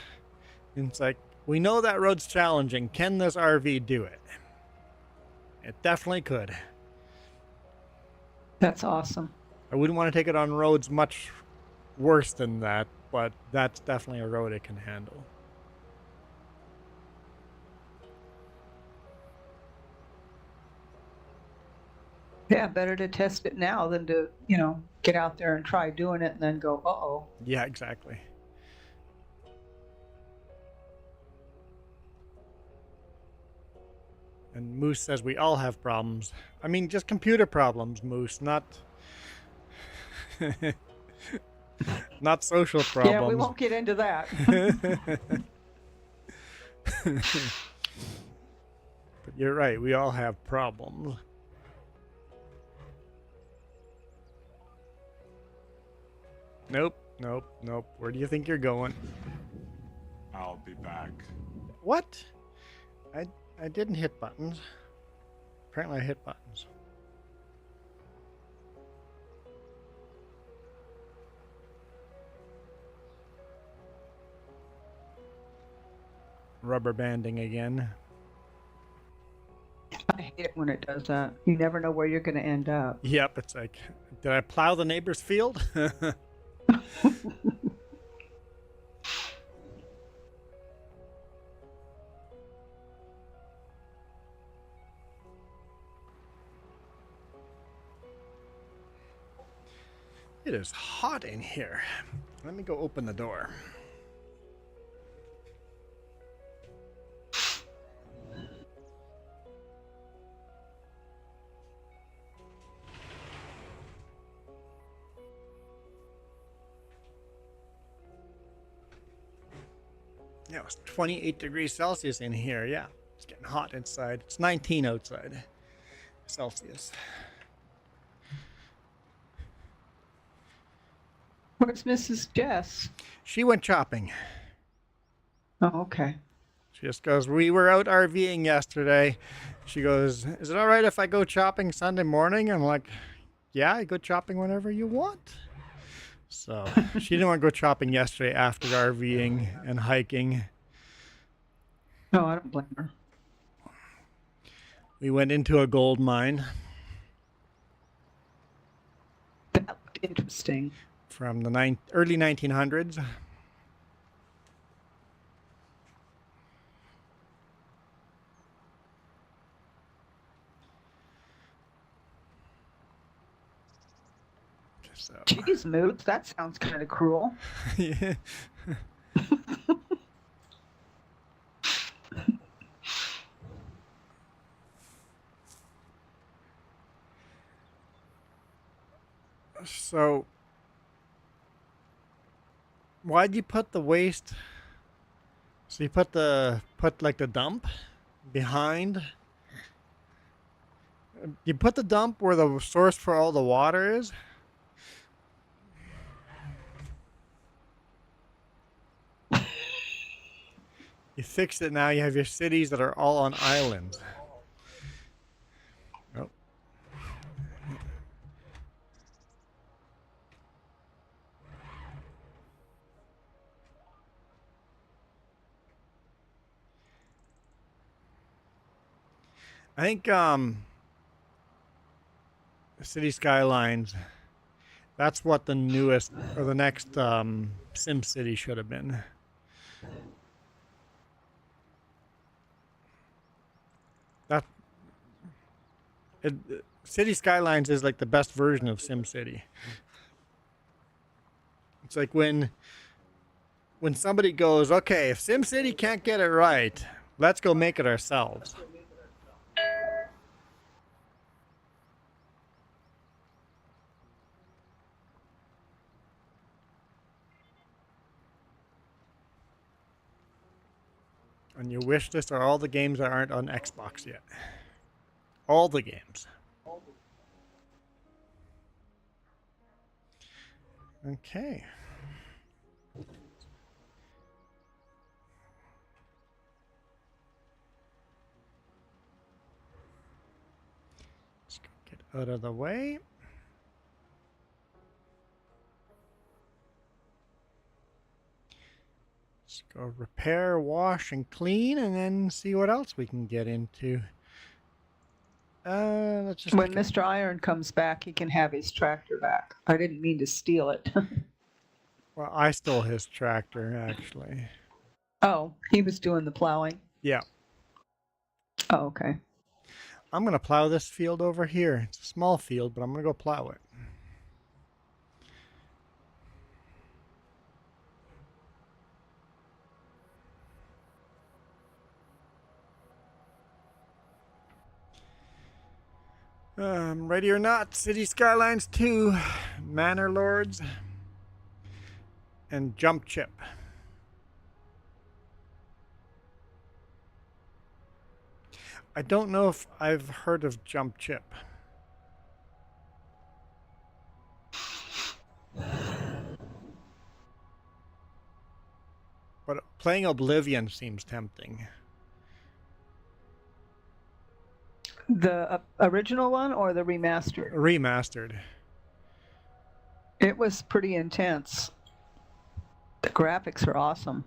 it's like, we know that road's challenging. Can this RV do it? It definitely could. That's awesome. I wouldn't want to take it on roads much worse than that, but that's definitely a road it can handle. Yeah, better to test it now than to, get out there and try doing it and then go, uh-oh. Yeah, exactly. And Moose says we all have problems. I mean, just computer problems, Moose, not not social problems. Yeah, we won't get into that. But you're right, we all have problems. Nope. Where do you think you're going? I'll be back. What? I didn't hit buttons. Apparently I hit buttons. Rubber banding again. I hate it when it does that. You never know where you're going to end up. Yep, it's like, did I plow the neighbor's field? It is hot in here. Let me go open the door. Yeah, it's 28 degrees Celsius in here. Yeah, it's getting hot inside. It's 19 outside Celsius. Where's Mrs. Jess? She went shopping. Oh, okay. She just goes, we were out RVing yesterday. She goes, is it all right if I go shopping Sunday morning? I'm like, yeah, I go shopping whenever you want. So she didn't want to go shopping yesterday after RVing and hiking. No, I don't blame her. We went into a gold mine. That looked interesting. From the early 1900s. So. Jeez, Moots, that sounds kind of cruel. Yeah. So, why'd you put the waste? So you put like the dump behind. You put the dump where the source for all the water is. You fixed it now. You have your cities that are all on islands. Oh. I think City Skylines, that's what the newest or the next Sim City should have been. That City Skylines is like the best version of Sim City. It's like when somebody goes, okay, if Sim City can't get it right, let's go make it ourselves. On your wish list are all the games that aren't on Xbox yet. All the games. Okay. Let's go get out of the way. Let's go repair, wash, and clean, and then see what else we can get into. Let's just When Mr. Iron comes back, he can have his tractor back. I didn't mean to steal it. Well, I stole his tractor, actually. Oh, he was doing the plowing? Yeah. Oh, okay. I'm going to plow this field over here. It's a small field, but I'm going to go plow it. Ready or not, City Skylines 2, Manor Lords, and Jump Chip. I don't know if I've heard of Jump Chip. But playing Oblivion seems tempting. The original one or the remastered? Remastered. It was pretty intense. The graphics are awesome.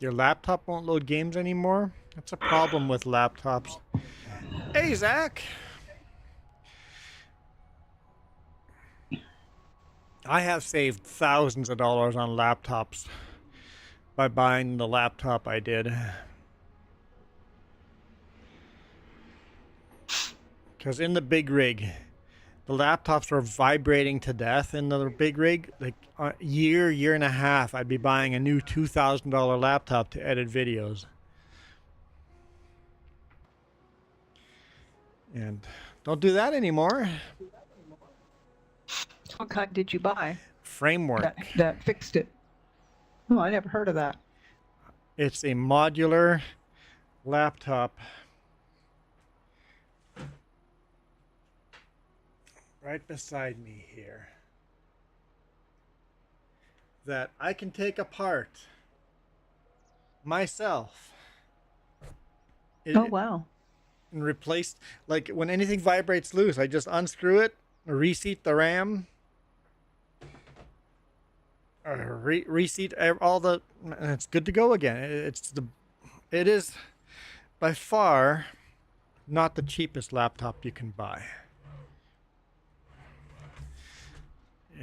Your laptop won't load games anymore? That's a problem with laptops. Hey, Zach! I have saved thousands of dollars on laptops by buying the laptop I did. Because in the big rig, the laptops were vibrating to death in the big rig. Like a year and a half, I'd be buying a new $2,000 laptop to edit videos. And don't do that anymore. What kind did you buy? Framework. That fixed it. Oh, I never heard of that. It's a modular laptop. Right beside me here. That I can take apart myself. Oh, wow. And replace, like when anything vibrates loose, I just unscrew it, reseat the RAM, or reseat all the, and it's good to go again. It is by far not the cheapest laptop you can buy.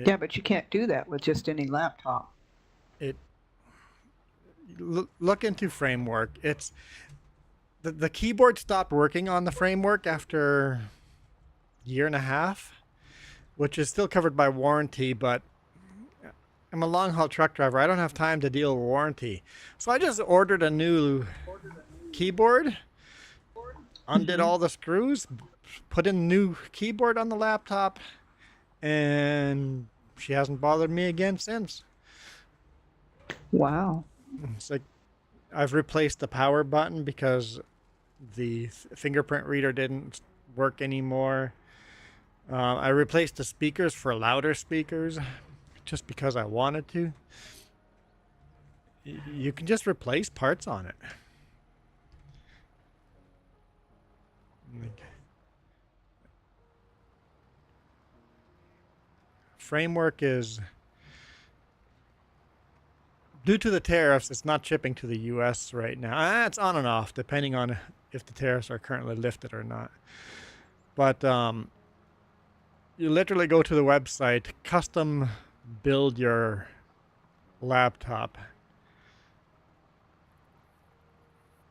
Yeah, but you can't do that with just any laptop. Look into Framework. It's the keyboard stopped working on the Framework after a year and a half, which is still covered by warranty, but I'm a long haul truck driver. I don't have time to deal with warranty. So I just ordered a new keyboard, undid all the screws, put in new keyboard on the laptop, and she hasn't bothered me again since. Wow. It's like I've replaced the power button because the fingerprint reader didn't work anymore. I replaced the speakers for louder speakers just because I wanted to. You can just replace parts on it. Framework is, due to the tariffs, it's not shipping to the US right now. It's on and off depending on if the tariffs are currently lifted or not. But you literally go to the website, custom build your laptop.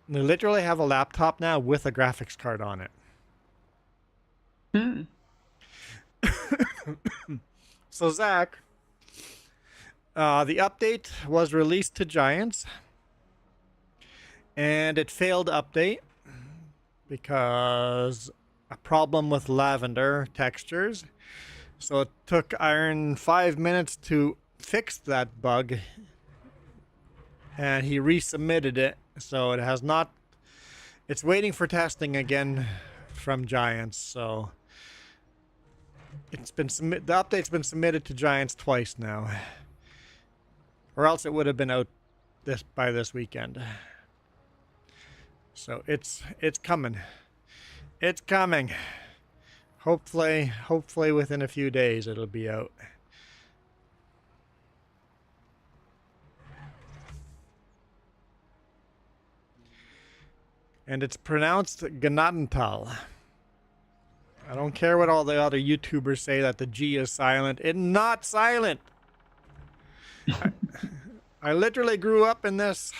They literally have a laptop now with a graphics card on it. So Zach, the update was released to Giants, and it failed update because a problem with lavender textures. So it took Iron 5 minutes to fix that bug, and he resubmitted it. So it has not. It's waiting for testing again from Giants. So it's been the update's been submitted to Giants twice now, or else it would have been out by this weekend. So it's coming. It's coming. Hopefully within a few days it'll be out. And it's pronounced Gnadenthal. I don't care what all the other YouTubers say that the G is silent. It's not silent. I literally grew up in this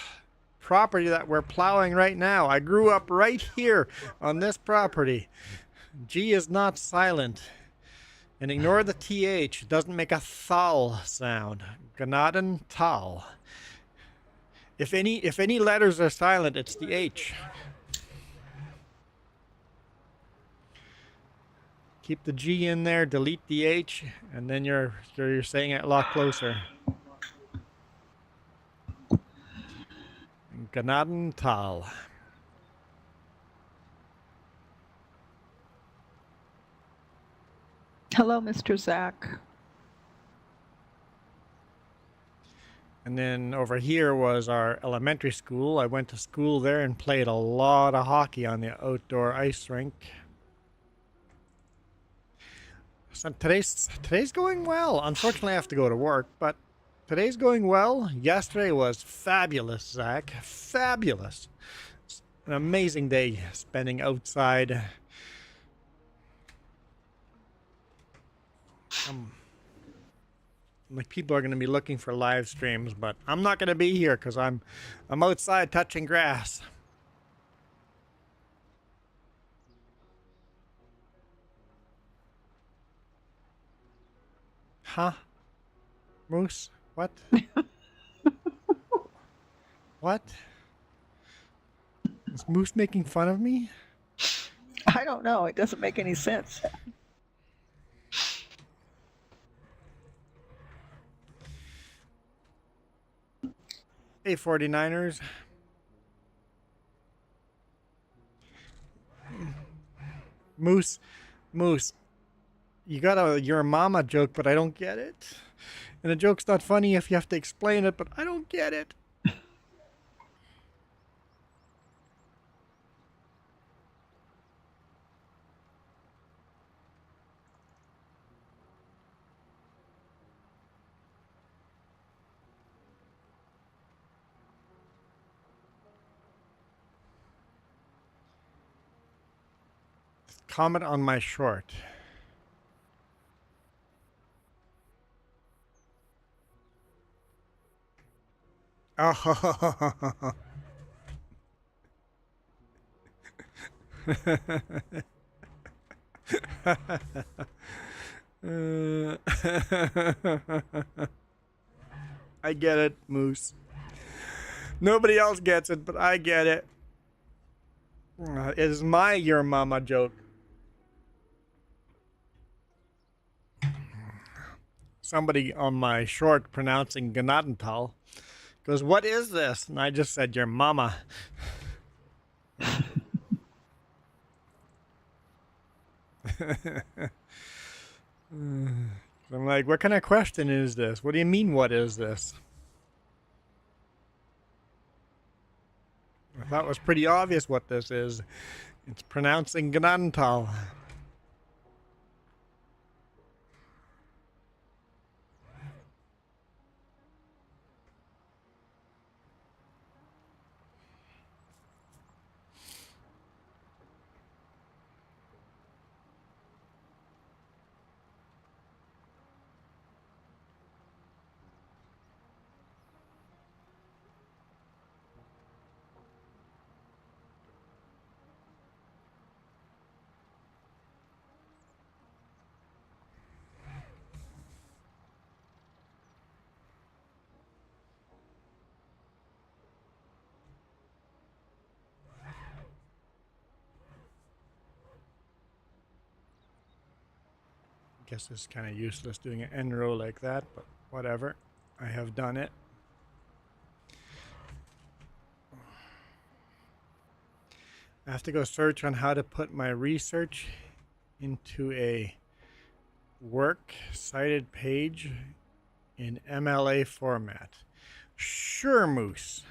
property that we're plowing right now. I grew up right here on this property. G is not silent. And ignore the TH. It doesn't make a thal sound. Gnadental. If any letters are silent, it's the H. Keep the G in there, delete the H, and then you're saying it a lot closer. Gnadental. Hello, Mr. Zach. And then over here was our elementary school. I went to school there and played a lot of hockey on the outdoor ice rink. So today's going well. Unfortunately, I have to go to work, but today's going well. Yesterday was fabulous, Zach. Fabulous. It's an amazing day spending outside. Like people are going to be looking for live streams, but I'm not going to be here because I'm outside touching grass. Huh? Moose? What? What? Is Moose making fun of me? I don't know. It doesn't make any sense. Hey, 49ers. Moose. You got a "your mama" joke, but I don't get it. And the joke's not funny if you have to explain it, but I don't get it. Comment on my short. Oh. I get it, Moose. Nobody else gets it, but I get it. Is my your mama joke. Somebody on my short pronouncing Gnadenthal goes, "What is this?" And I just said, "Your mama." I'm like, what kind of question is this? What do you mean, what is this? I thought it was pretty obvious what this is. It's pronouncing Gnadental. Guess it's kind of useless doing an end row like that, but whatever. I have done it. I have to go search on how to put my research into a work cited page in MLA format. Sure, Moose.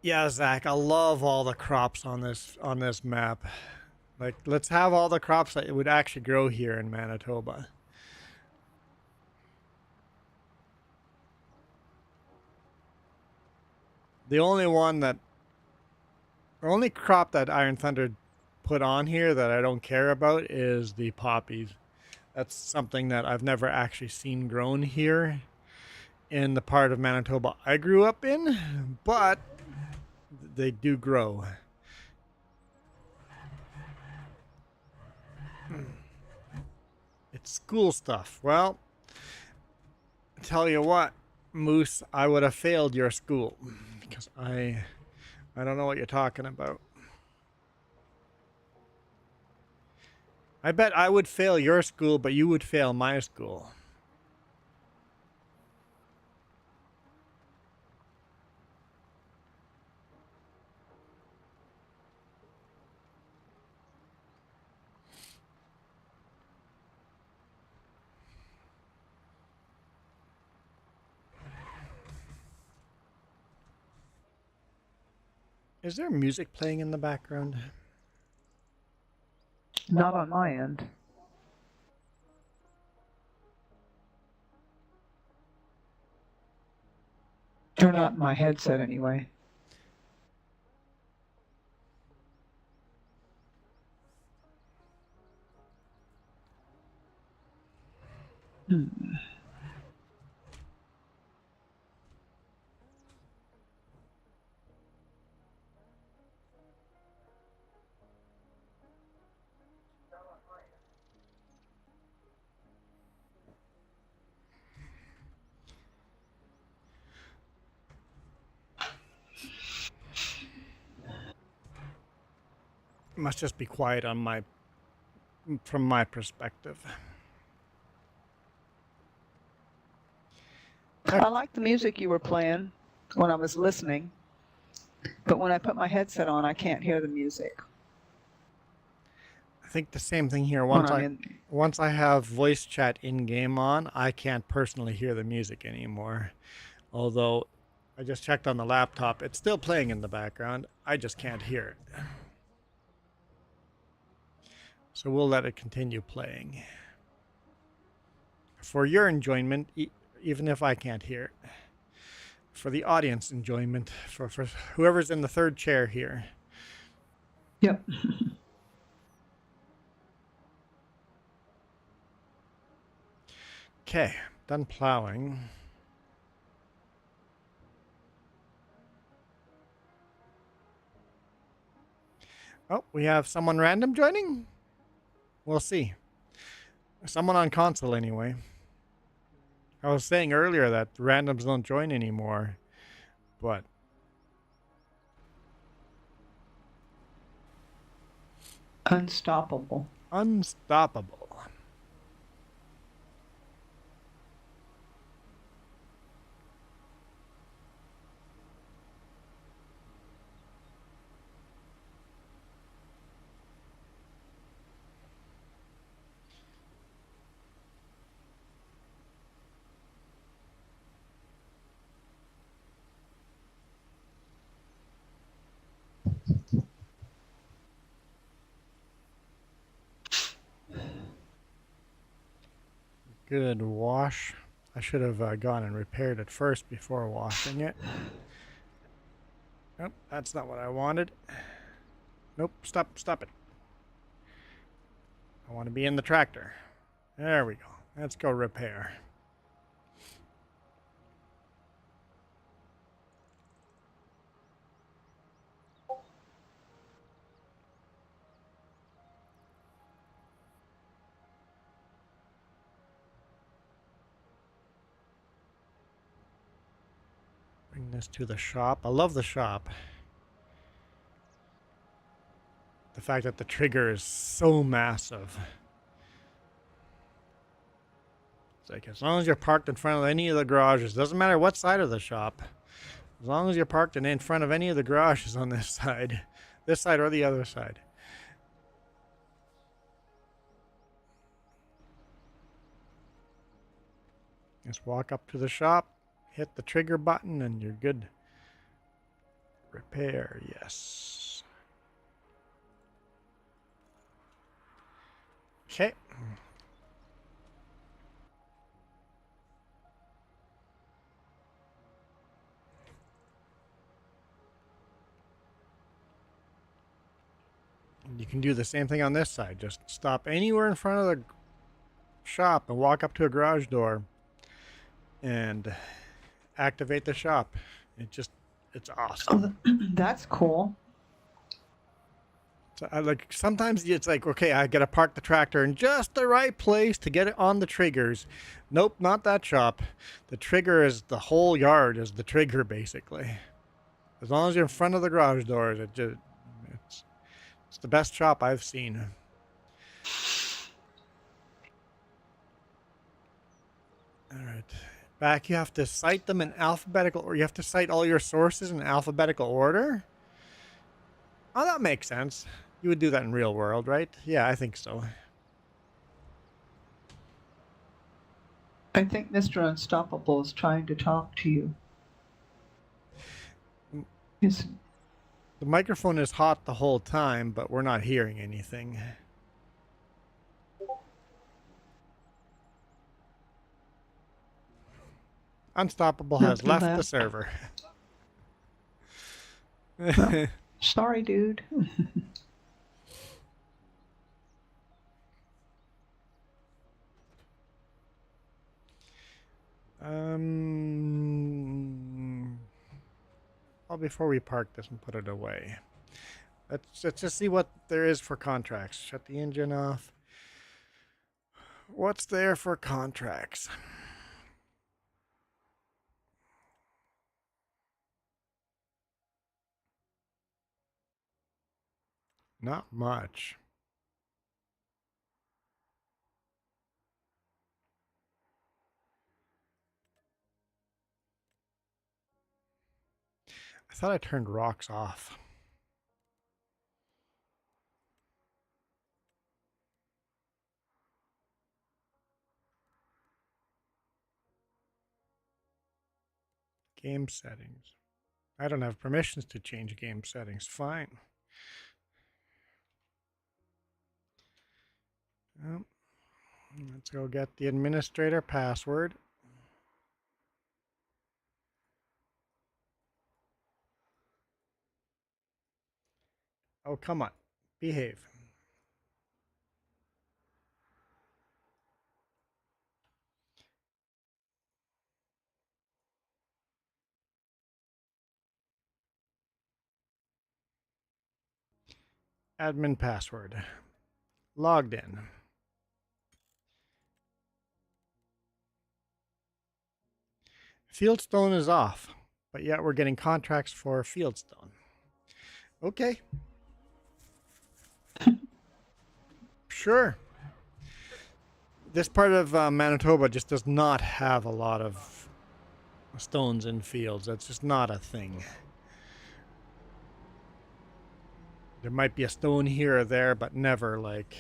Yeah, Zach, I love all the crops on this map. Like, let's have all the crops that would actually grow here in Manitoba. The only crop that Iron Thunder put on here that I don't care about is the poppies. That's something that I've never actually seen grown here in the part of Manitoba I grew up in, but they do grow. It's school stuff. Well, I tell you what, Moose, I would have failed your school because I don't know what you're talking about. I bet I would fail your school, but you would fail my school. Is there music playing in the background? Not on my end. Or not in my headset anyway. It must just be quiet from my perspective. I like the music you were playing when I was listening, but when I put my headset on, I can't hear the music. I think the same thing here. When Once I have voice chat in game on, I can't personally hear the music anymore. Although I just checked on the laptop, it's still playing in the background. I just can't hear it. So we'll let it continue playing. For your enjoyment, even if I can't hear it. For the audience enjoyment, for whoever's in the third chair here. Yep. Okay, done plowing. Oh, we have someone random joining? We'll see. Someone on console anyway. I was saying earlier that randoms don't join anymore. but Unstoppable. unstoppable. Good wash. I should have gone and repaired it first before washing it. Nope, that's not what I wanted. Nope, stop it. I want to be in the tractor. There we go. Let's go repair. Bring this to the shop. I love the shop. The fact that the trigger is so massive. It's like as long as you're parked in front of any of the garages, doesn't matter what side of the shop, as long as you're parked in front of any of the garages on this side or the other side. Just walk up to the shop, hit the trigger button, and you're good. Repair, yes. Okay. You can do the same thing on this side. Just stop anywhere in front of the shop and walk up to a garage door and activate the shop. It's awesome. Oh, that's cool. So sometimes it's like, okay, I gotta park the tractor in just the right place to get it on the triggers. Nope, not that shop. The trigger is the whole yard is the trigger basically. As long as you're in front of the garage doors, it's the best shop I've seen. All right. Back, you have to cite them in alphabetical, or you have to cite all your sources in alphabetical order. Oh, that makes sense. You would do that in real world, right? Yeah, I think so. I think Mr. Unstoppable is trying to talk to you. Is The microphone is hot the whole time, but we're not hearing anything. Unstoppable has left the server. Sorry, dude. Well, before we park this and put it away, let's just see what there is for contracts. Shut the engine off. What's there for contracts? Not much. I thought I turned rocks off. Game settings. I don't have permissions to change game settings. Fine. Well, let's go get the administrator password. Oh, come on. Behave. Admin password. Logged in. Fieldstone is off. But yet we're getting contracts for fieldstone. Okay. Sure. This part of Manitoba just does not have a lot of stones in fields. That's just not a thing. There might be a stone here or there, but never like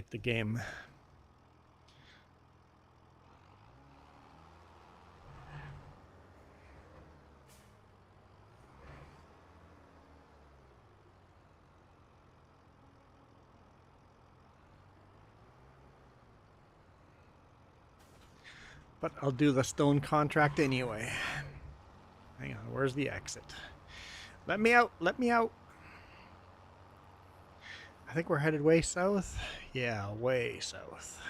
the game. But I'll do the stone contract anyway. Hang on, where's the exit? Let me out, let me out. I think we're headed way south. Yeah, way south.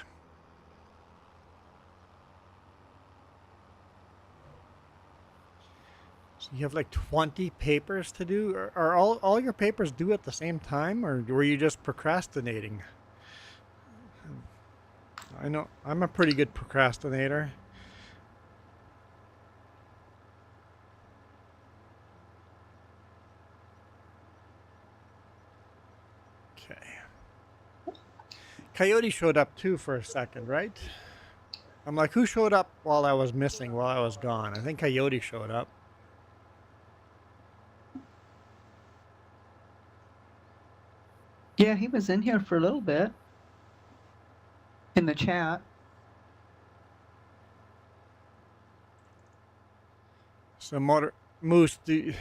So you have like 20 papers to do? Are all your papers due at the same time, or were you just procrastinating? I know I'm a pretty good procrastinator. Okay. Coyote showed up too for a second, right? I'm like, who showed up while I was missing, while I was gone? I think Coyote showed up. Yeah, he was in here for a little bit. In the chat. So Moose, do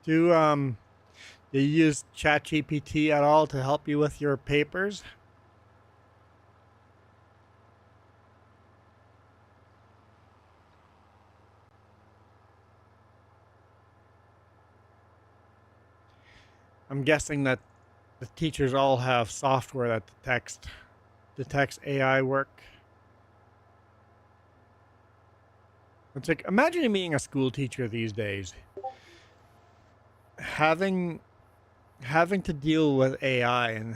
you use ChatGPT at all to help you with your papers? I'm guessing that the teachers all have software that detects AI work. It's like, imagine being a school teacher these days. Having to deal with AI and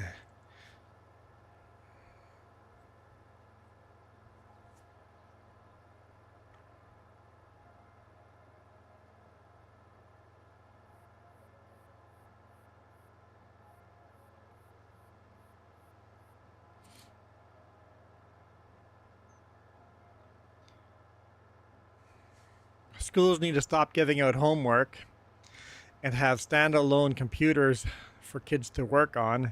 schools need to stop giving out homework and have standalone computers for kids to work on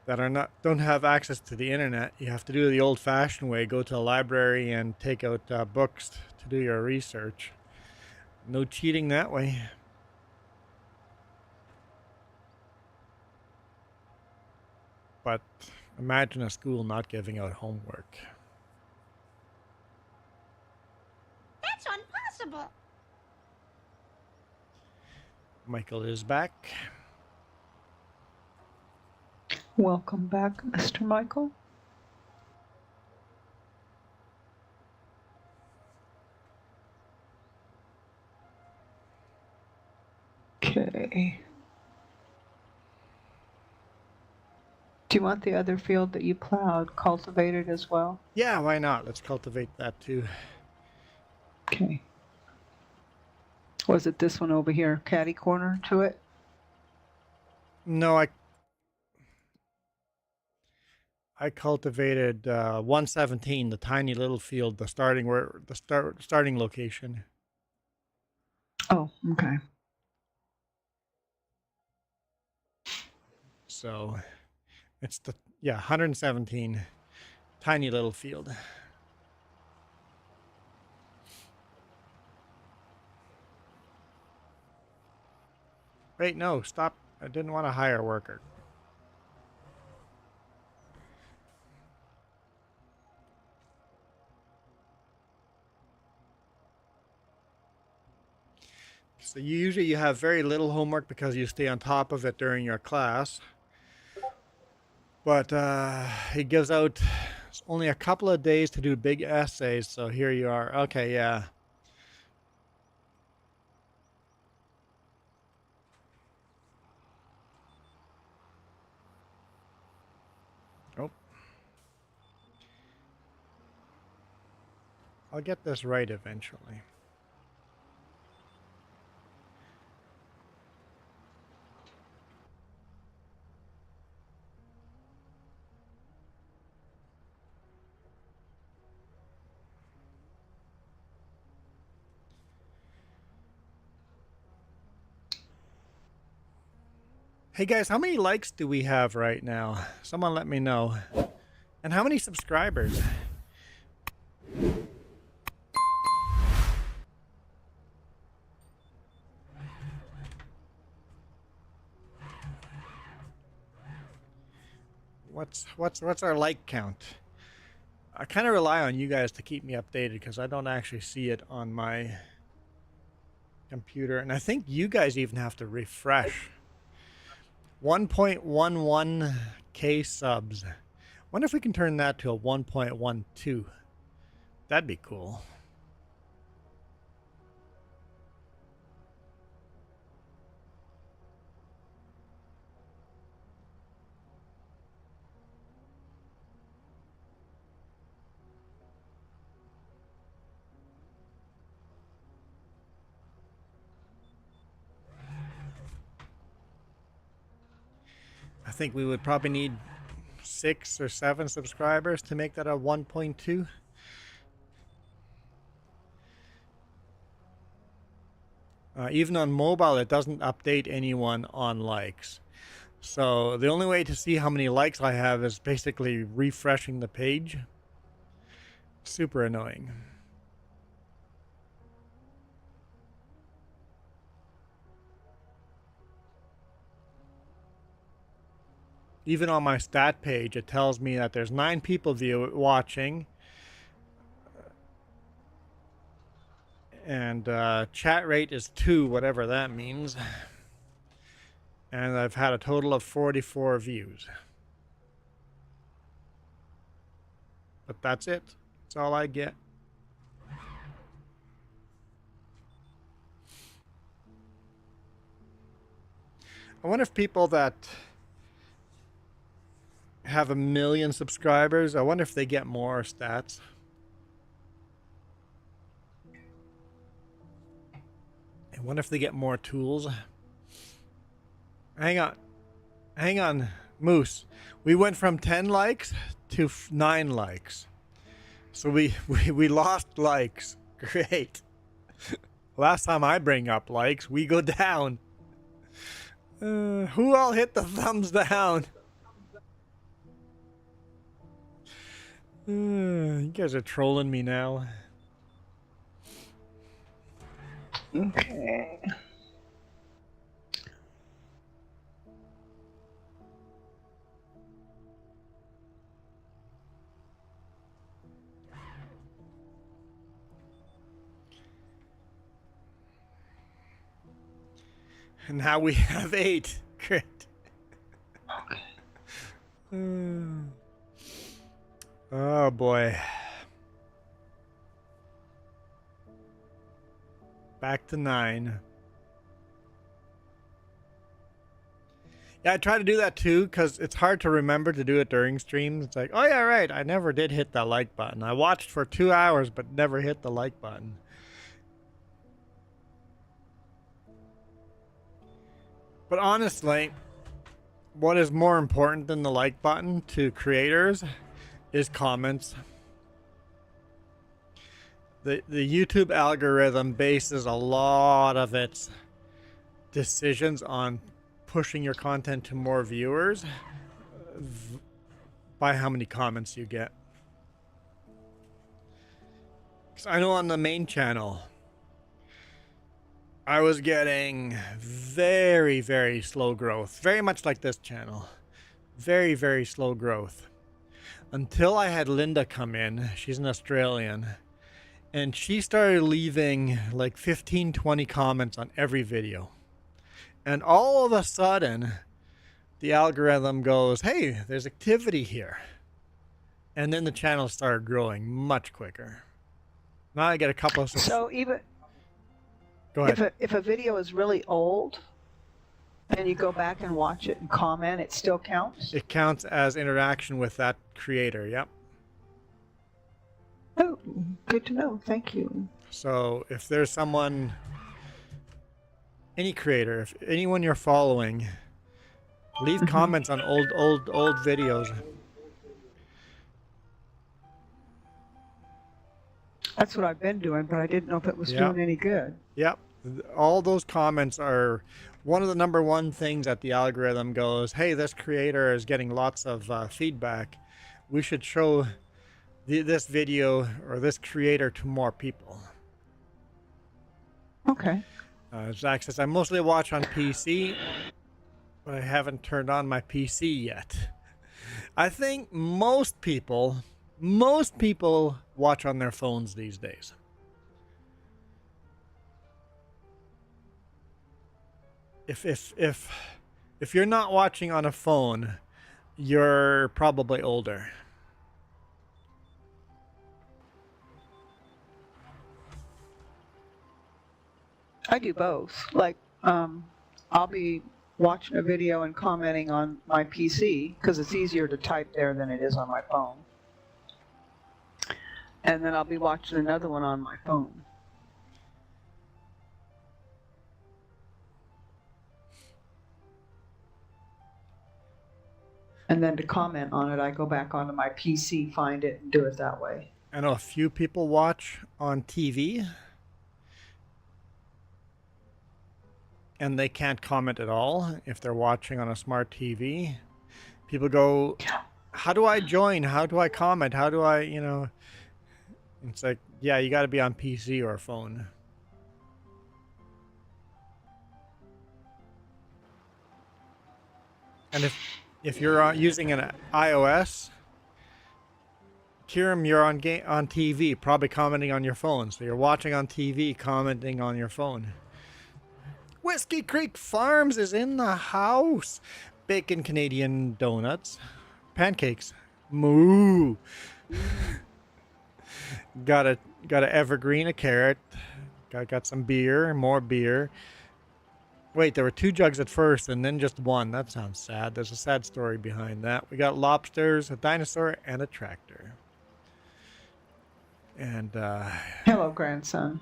that don't have access to the internet. You have to do it the old-fashioned way. Go to a library and take out books to do your research. No cheating that way. But imagine a school not giving out homework. That's impossible. Michael is back. Welcome back, Mr. Michael. Okay. Do you want the other field that you plowed cultivated as well? Yeah, why not? Let's cultivate that too. Okay. Was it this one over here, catty corner to it? No, I cultivated 117, the tiny little field, the starting location. Oh, okay. So it's 117, tiny little field. Wait, no, stop. I didn't want to hire a worker. So usually you have very little homework because you stay on top of it during your class. But he gives out only a couple of days to do big essays. So here you are. Okay, yeah. Oh. I'll get this right eventually. Hey guys, how many likes do we have right now? Someone let me know. And how many subscribers? What's our like count? I kind of rely on you guys to keep me updated because I don't actually see it on my computer, and I think you guys even have to refresh. 1.11k subs. Wonder if we can turn that to a 1.12. That'd be cool. I think we would probably need 6 or 7 subscribers to make that a 1.2. Even on mobile, it doesn't update anyone on likes. So the only way to see how many likes I have is basically refreshing the page. Super annoying. Even on my stat page, it tells me that there's 9 people watching. And chat rate is 2, whatever that means. And I've had a total of 44 views. But that's it. That's all I get. I wonder if people that have 1 million subscribers, I wonder if they get more stats. I wonder if they get more tools. Hang on, Moose. We went from 10 likes to 9 likes. So we lost likes. Great. Last time I bring up likes, we go down. Who all hit the thumbs down? You guys are trolling me now. Okay. And now we have 8. Great. Oh boy. Back to 9. Yeah, I try to do that too because it's hard to remember to do it during streams. It's like, oh yeah, right, I never did hit that like button. I watched for 2 hours but never hit the like button. But honestly, what is more important than the like button to creators is comments. The YouTube algorithm bases a lot of its decisions on pushing your content to more viewers by how many comments you get. 'Cause I know on the main channel, I was getting very, very slow growth. Very much like this channel. Very, very slow growth. Until I had Linda come in. She's an Australian. And she started leaving like 15, 20 comments on every video. And all of a sudden, the algorithm goes, hey, there's activity here. And then the channel started growing much quicker. Now I get a couple of... So even... Go ahead. If a video is really old and you go back and watch it and comment, it still counts? It counts as interaction with that creator, yep. Oh, good to know. Thank you. So if there's someone, any creator, if anyone you're following, leave comments on old videos. That's what I've been doing, but I didn't know if it was doing any good. Yep. All those comments are one of the number one things that the algorithm goes, hey, this creator is getting lots of feedback. We should show this video or this creator to more people. Okay. Zach says, I mostly watch on PC, but I haven't turned on my PC yet. I think most people watch on their phones these days. If you're not watching on a phone, you're probably older. I do both. Like, I'll be watching a video and commenting on my PC because it's easier to type there than it is on my phone. And then I'll be watching another one on my phone. And then to comment on it, I go back onto my PC, find it, and do it that way. I know a few people watch on TV, and they can't comment at all if they're watching on a smart TV. People go, how do I join? How do I comment? How do I, you know? It's like, yeah, you got to be on PC or phone. And if you're using an iOS, Kiram, you're on TV, probably commenting on your phone. So you're watching on TV, commenting on your phone. Whiskey Creek Farms is in the house. Bacon Canadian donuts, pancakes, moo. got a evergreen, a carrot. Got some beer, more beer. Wait, there were 2 jugs at first and then just 1. That sounds sad. There's a sad story behind that. We got lobsters, a dinosaur, and a tractor. And hello, grandson.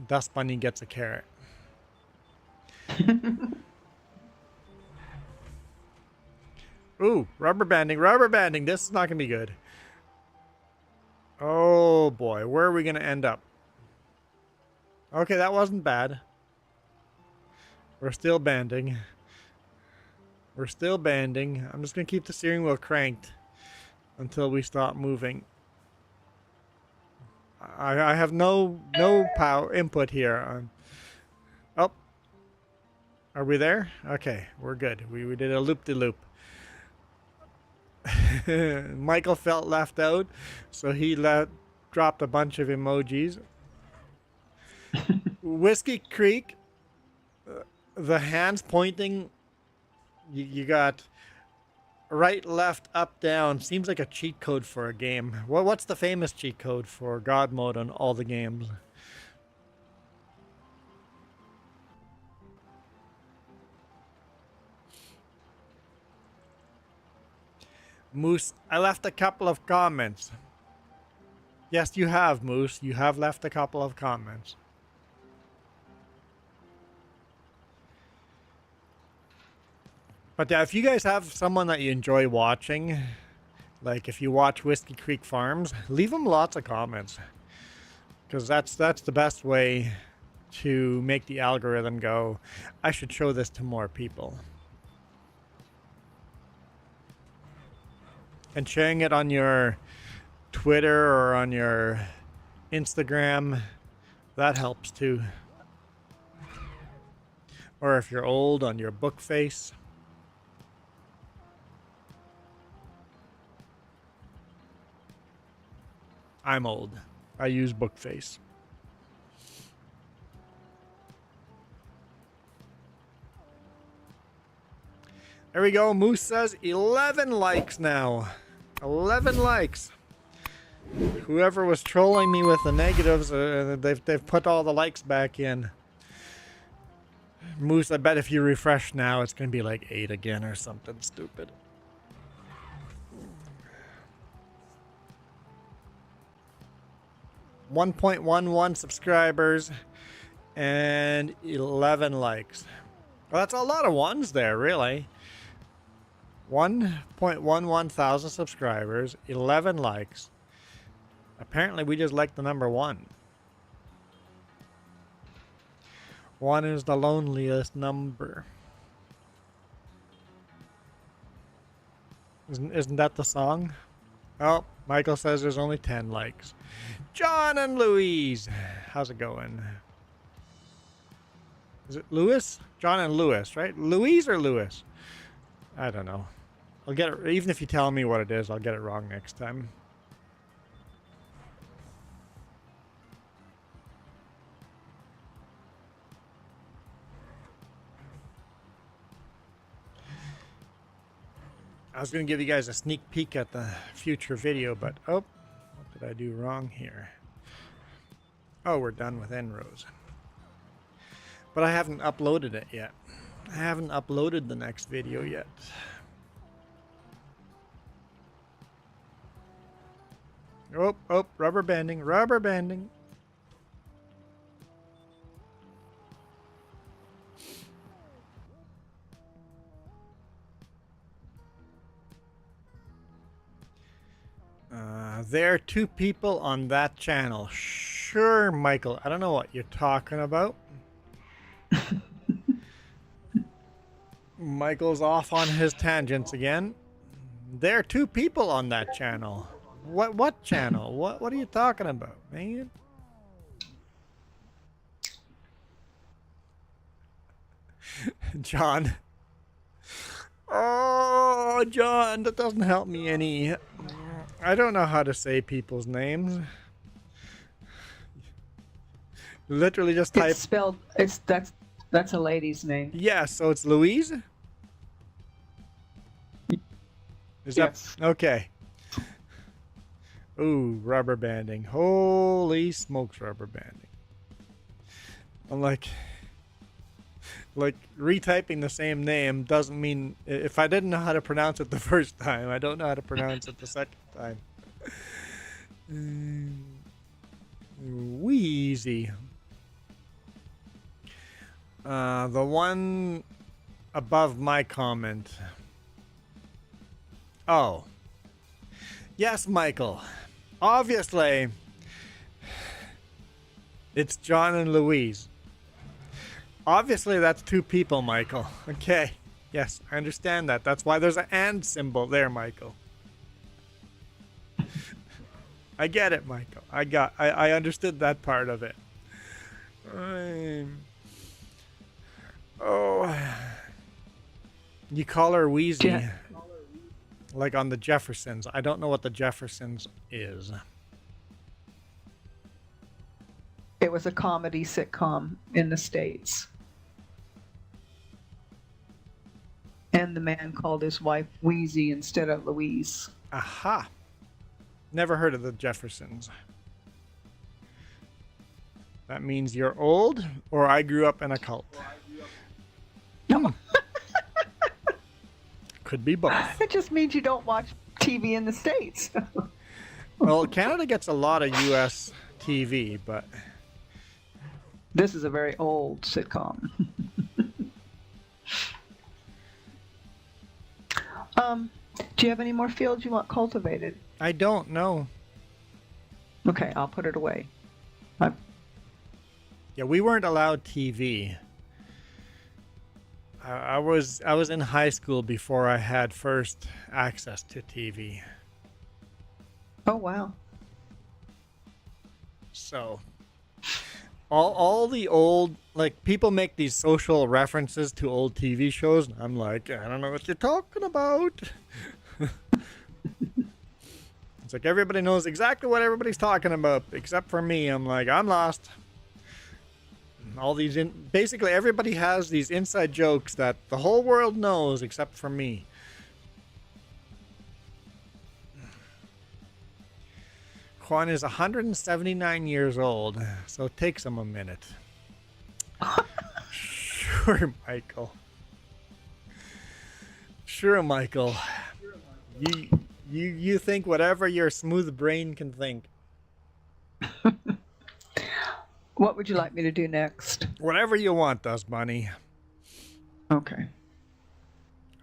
Dust Bunny gets a carrot. Ooh, rubber banding. This is not going to be good. Oh boy, where are we going to end up? Okay, that wasn't bad. We're still banding. I'm just going to keep the steering wheel cranked until we stop moving. I have no power input here. Oh, are we there? Okay, we're good. We did a loop-de-loop. Michael felt left out, so he dropped a bunch of emojis. Whiskey Creek, the hands pointing, you got right, left, up, down. Seems like a cheat code for a game. What's the famous cheat code for God mode on all the games? Moose, I left a couple of comments. Yes, you have, Moose. You have left a couple of comments. But yeah, if you guys have someone that you enjoy watching, like if you watch Whiskey Creek Farms, leave them lots of comments. Because that's the best way to make the algorithm go, I should show this to more people. And sharing it on your Twitter or on your Instagram, that helps too. Or if you're old, on your book face. I'm old. I use Bookface. There we go. Moose says 11 likes now. 11 likes. Whoever was trolling me with the negatives, they've put all the likes back in. Moose, I bet if you refresh now, it's going to be like 8 again or something stupid. 1.11 subscribers and 11 likes. Well, that's a lot of ones there, really. 1.11 thousand subscribers, 11 likes. Apparently, we just like the number 1. 1 is the loneliest number. Isn't that the song? Oh, Michael says there's only 10 likes. John and Louise, how's it going? Is it Lewis? John and Lewis, right? Louise or Lewis? I don't know. I'll get it. Even if you tell me what it is, I'll get it wrong next time. I was going to give you guys a sneak peek at the future video, but oh, what did I do wrong here? Oh, we're done with En-ROSE. But I haven't uploaded it yet. I haven't uploaded the next video yet. Oh, oh, rubber banding, rubber banding. There are 2 people on that channel. Sure, Michael. I don't know what you're talking about. Michael's off on his tangents again. There are 2 people on that channel. What channel? What are you talking about, man? John. Oh, John, that doesn't help me any. I don't know how to say people's names. Literally just type. It's spelled. That's a lady's name. Yeah, so it's Louise. Is Yes. that okay? Ooh, rubber banding. Holy smokes, rubber banding. I'm like retyping the same name doesn't mean, if I didn't know how to pronounce it the first time, I don't know how to pronounce it the second time. Wheezy. The one above my comment. Oh. Yes, Michael. Obviously, it's John and Louise. Obviously, that's 2 people, Michael. Okay. Yes, I understand that. That's why there's an and symbol there, Michael. I get it, Michael. I understood that part of it. Oh. You call her Wheezy. Yeah. Like on the Jeffersons. I don't know what the Jeffersons is. It was a comedy sitcom in the States. And the man called his wife Wheezy instead of Louise. Aha. Never heard of the Jeffersons. That means you're old or I grew up in a cult. No. Could be both. It just means you don't watch TV in the States. Well, Canada gets a lot of US TV, but This is a very old sitcom. Do you have any more fields you want cultivated? I don't know. Okay, I'll put it away. Yeah, we weren't allowed TV. I was in high school before I had first access to TV. Oh, wow. So all the old, like, people make these social references to old TV shows, and I'm like, I don't know what you're talking about. It's like everybody knows exactly what everybody's talking about, except for me. I'm like, I'm lost. All these, basically everybody has these inside jokes that the whole world knows except for me. Juan is 179 years old, so it takes him a minute. Sure, Michael. Sure, Michael. You think whatever your smooth brain can think. What would you like me to do next? Whatever you want, Dust Bunny. Okay.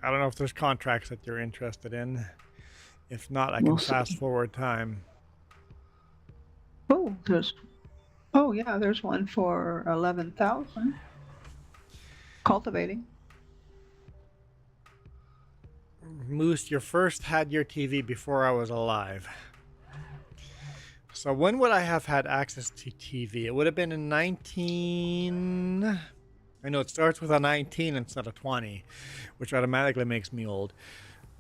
I don't know if there's contracts that you're interested in. If not, I can We'll see. fast forward time. Oh, there's one for 11,000. Cultivating. Moose, you first had your TV before I was alive. So when would I have had access to TV? It would have been in 19... I know it starts with a 19 instead of 20, which automatically makes me old.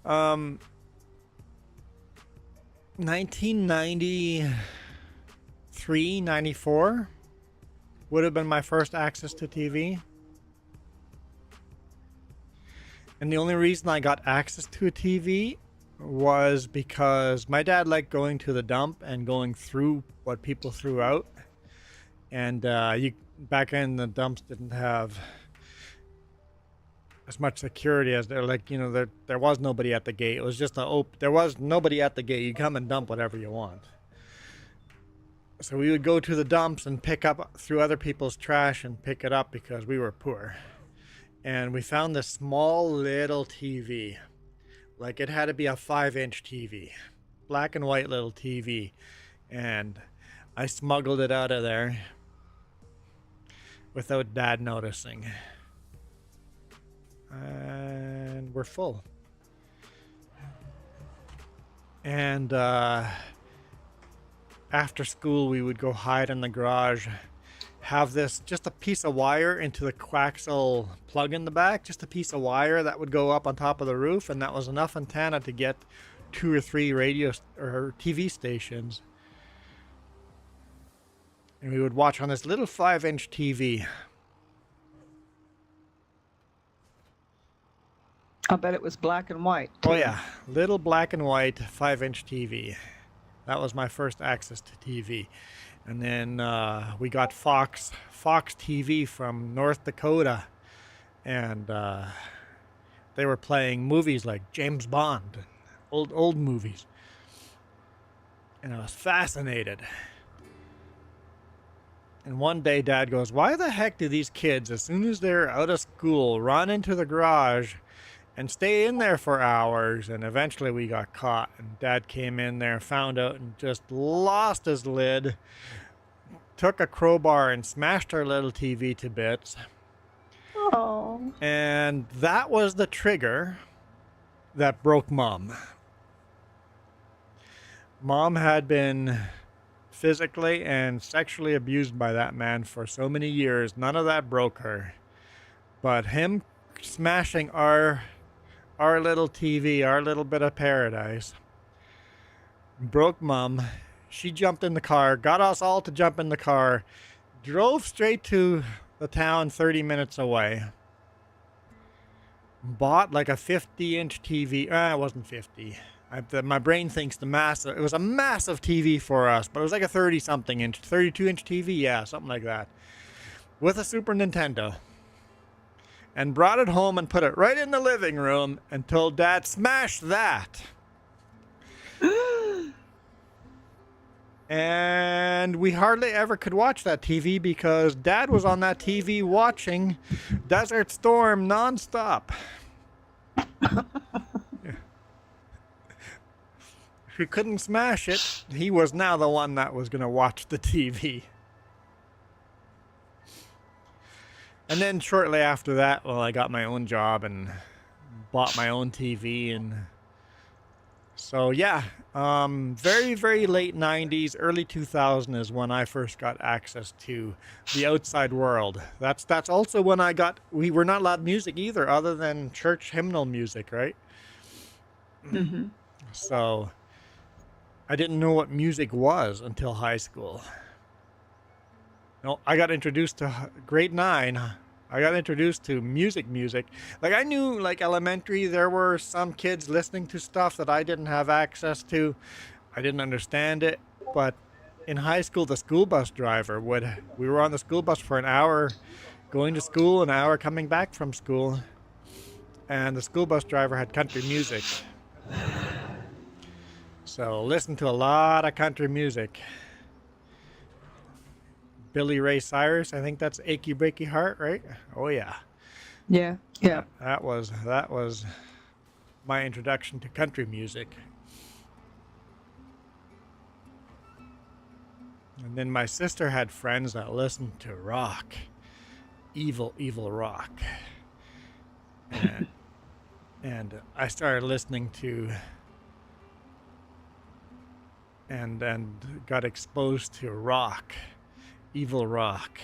1993, 94 would have been my first access to TV. And the only reason I got access to a TV was because my dad liked going to the dump and going through what people threw out. And back then the dumps didn't have as much security as they're like, you know, there was nobody at the gate. It was just there was nobody at the gate. You come and dump whatever you want. So we would go to the dumps and pick up through other people's trash and pick it up because we were poor. And we found this small little TV. Like it had to be a 5-inch TV. Black and white little TV. And I smuggled it out of there without Dad noticing. And we're full. And after school we would go hide in the garage, have this just a piece of wire into the coaxial plug in the back, just a piece of wire that would go up on top of the roof, and that was enough antenna to get 2 or 3 radio or TV stations. And we would watch on this little 5-inch TV. I'll bet it was black and white, too. Oh yeah, little black and white 5-inch TV. That was my first access to TV. And then we got Fox TV from North Dakota. And they were playing movies like James Bond, old movies. And I was fascinated. And one day Dad goes, why the heck do these kids, as soon as they're out of school, run into the garage and stay in there for hours? And eventually we got caught, and Dad came in there, found out, and just lost his lid, took a crowbar and smashed our little TV to bits. Oh. And that was the trigger that broke Mom. Mom had been physically and sexually abused by that man for so many years. None of that broke her. But him smashing our little TV, our little bit of paradise, broke Mom. She jumped in the car, got us all to jump in the car, drove straight to the town 30 minutes away, bought like a 50-inch TV. It wasn't 50. My brain thinks it was a massive TV for us, but it was like a 30-something inch, 32-inch TV, yeah, something like that, with a Super Nintendo. And brought it home and put it right in the living room and told Dad, smash that. And we hardly ever could watch that TV because Dad was on that TV watching Desert Storm nonstop. Yeah. If he couldn't smash it, he was now the one that was going to watch the TV. And then shortly after that, well, I got my own job and bought my own TV. And so, yeah, very, very late 90s, early 2000 is when I first got access to the outside world. That's also when we were not allowed music either, other than church hymnal music, right? Mm-hmm. So I didn't know what music was until high school. No, I got introduced to grade 9. I got introduced to music. Like I knew, like elementary, there were some kids listening to stuff that I didn't have access to. I didn't understand it. But in high school, the school bus driver we were on the school bus for an hour going to school, an hour coming back from school. And the school bus driver had country music. So listen to a lot of country music. Billy Ray Cyrus. I think that's Achy Breaky Heart, right? Oh yeah. Yeah. Yeah. That was my introduction to country music. And then my sister had friends that listened to rock. Evil rock. And I started listening to and got exposed to rock, evil rock,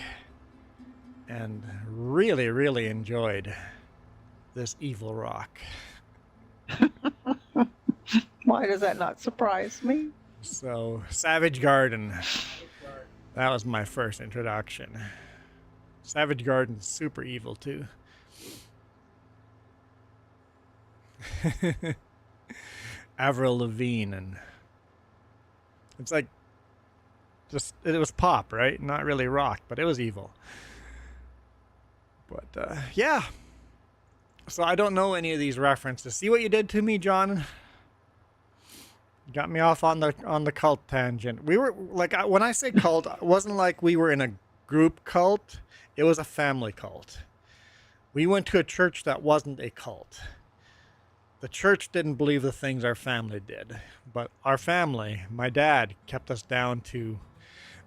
and really enjoyed this evil rock. Why does that not surprise me? So, Savage Garden, that was my first introduction. Savage Garden's super evil too. Avril Lavigne, and it's like it was pop, right? Not really rock, but it was evil. But yeah. So I don't know any of these references. See what you did to me, John? Got me off on the cult tangent. We were like, when I say cult, it wasn't like we were in a group cult. It was a family cult. We went to a church that wasn't a cult. The church didn't believe the things our family did, but our family, my dad, kept us down to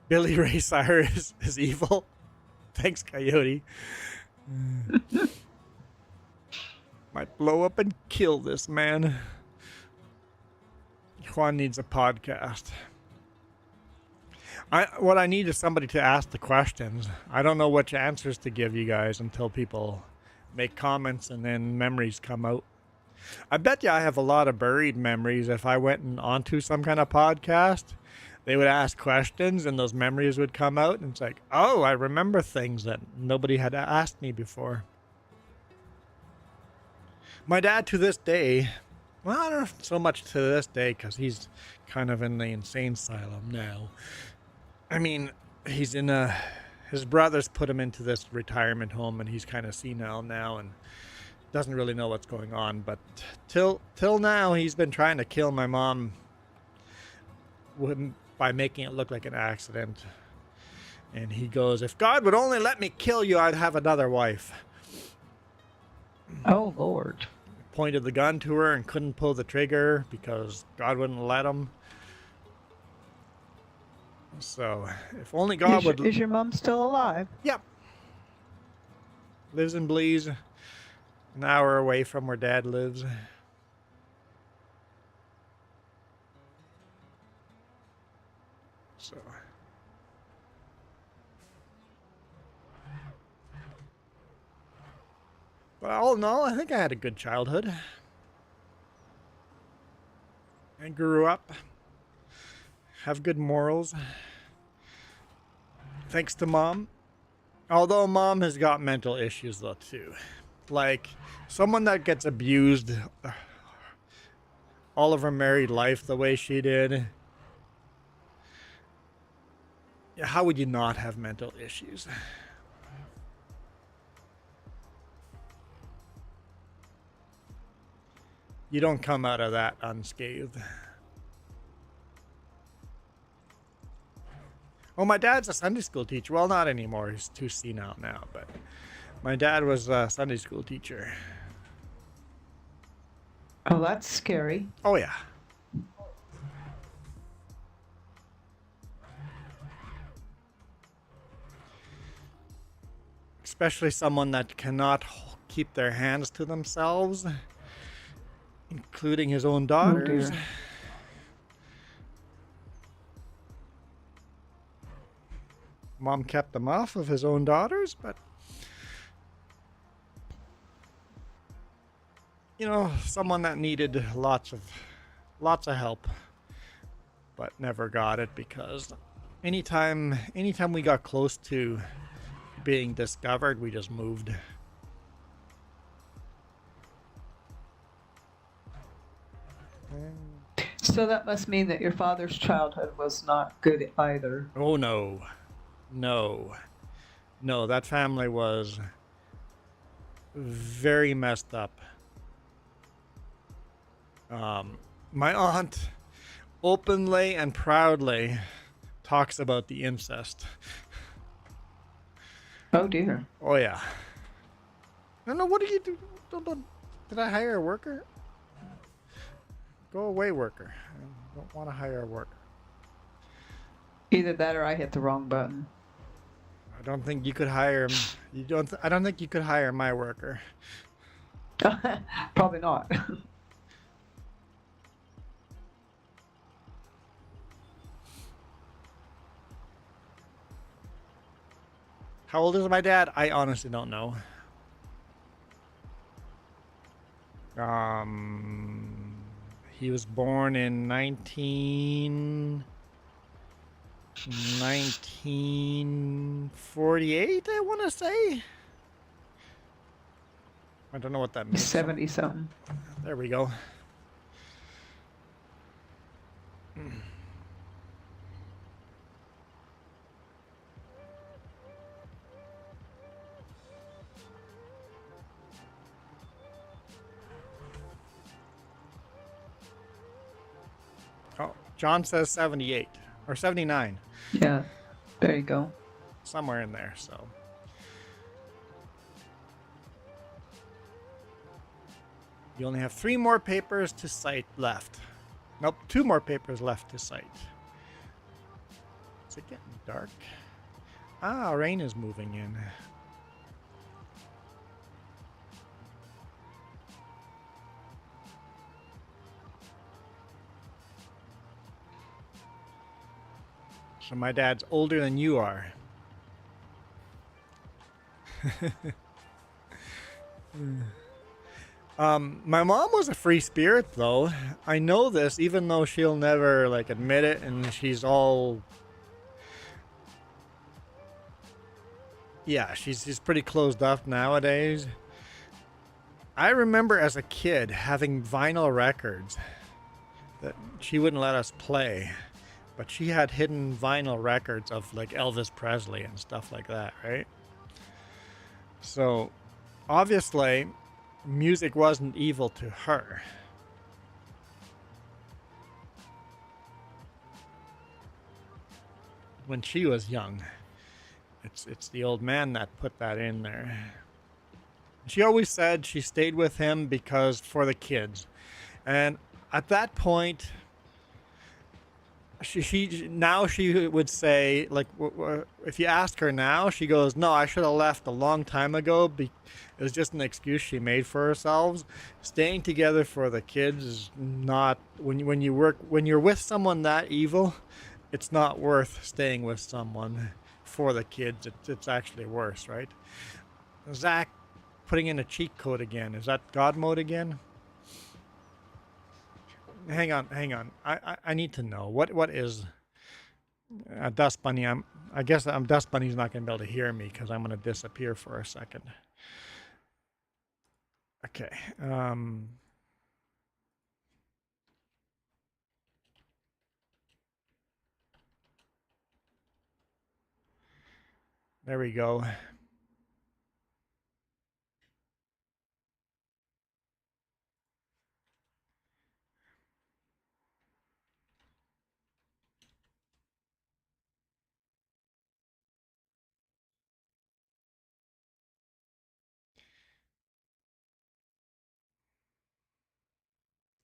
Billy Ray Cyrus is evil. Thanks, Coyote. Might blow up and kill this man. Juan needs a podcast. What I need is somebody to ask the questions. I don't know which answers to give you guys until people make comments and then memories come out. I bet you I have a lot of buried memories. If I went onto some kind of podcast, they would ask questions and those memories would come out. And it's like, oh, I remember things that nobody had asked me before. My dad to this day, well, I don't know so much to this day because he's kind of in the insane asylum now. I mean, he's in his brothers put him into this retirement home and he's kind of senile now and doesn't really know what's going on. But till now, he's been trying to kill my mom by making it look like an accident. And he goes, if God would only let me kill you, I'd have another wife. Oh, Lord. Pointed the gun to her and couldn't pull the trigger because God wouldn't let him. So, if only God would... Is your mom still alive? Yep. Lives in Belize, an hour away from where Dad lives. So... But all in all, I think I had a good childhood. I grew up. Have good morals. Thanks to Mom. Although Mom has got mental issues though too. Like someone that gets abused all of her married life the way she did. How would you not have mental issues? You don't come out of that unscathed. Oh, my dad's a Sunday school teacher. Well, not anymore. He's too senile now, but my dad was a Sunday school teacher. Oh, that's scary. Oh, yeah. Especially someone that cannot keep their hands to themselves. Including his own daughters. Oh, Mom kept him off of his own daughters, but you know, someone that needed lots of help, but never got it because anytime we got close to being discovered, we just moved. So that must mean that your father's childhood was not good either. Oh, no. That family was very messed up. My aunt openly and proudly talks about the incest. Oh dear. Oh yeah. No, what do you do? Don't. Did I hire a worker? Go away, worker. I don't want to hire a worker. Either that or I hit the wrong button. I don't think you could hire him. I don't think you could hire my worker. Probably not. How old is my dad? I honestly don't know. He was born in 1948, I want to say. I don't know what that means. 70 something. There we go. Oh, John says 78 or 79. Yeah. There you go. Somewhere in there, so. You only have 3 more papers to cite left. Nope, 2 more papers left to cite. Is it getting dark? Ah, rain is moving in. So my dad's older than you are. My mom was a free spirit, though. I know this, even though she'll never like admit it, and she's all, yeah, she's pretty closed up nowadays. I remember as a kid having vinyl records that she wouldn't let us play, but she had hidden vinyl records of like Elvis Presley and stuff like that, right? So obviously music wasn't evil to her. When she was young. It's the old man that put that in there. She always said she stayed with him because for the kids. And at that point, she now she would say, like, if you ask her now, she goes, no, I should have left a long time ago. It was just an excuse she made for herself. Staying together for the kids is not, when you're with someone that evil, it's not worth staying with someone for the kids. It's actually worse, right? Zach putting in a cheat code again. Is that God mode again? Hang on. I need to know what is Dust Bunny. I guess Dust Bunny's not gonna be able to hear me because I'm gonna disappear for a second. Okay. There we go.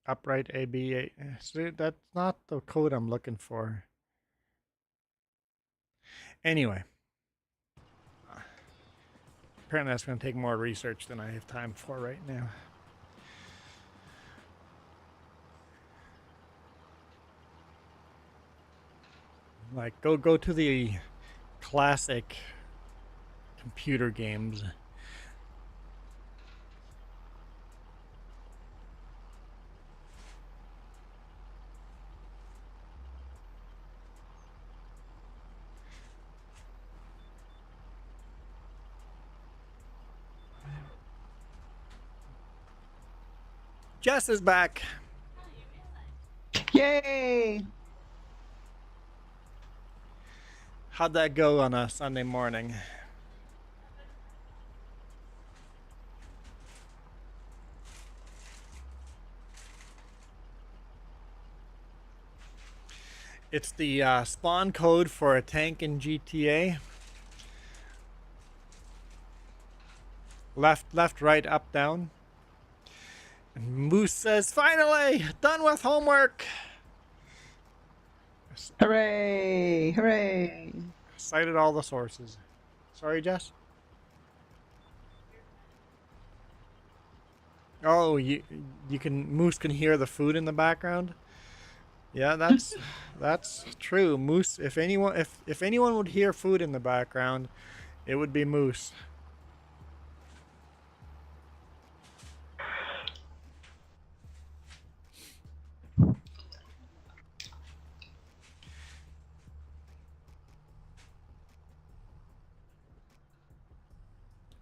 Upright AB. See, that's not the code I'm looking for. Anyway. Apparently that's going to take more research than I have time for right now. Like, go to the classic computer games. Jess is back. Yay! How'd that go on a Sunday morning? It's the spawn code for a tank in GTA. left, right, up, down. And Moose says, finally, done with homework. Hooray! Hooray! Cited all the sources. Sorry, Jess? Oh, Moose can hear the food in the background? Yeah, that's true. Moose, if anyone would hear food in the background, it would be Moose.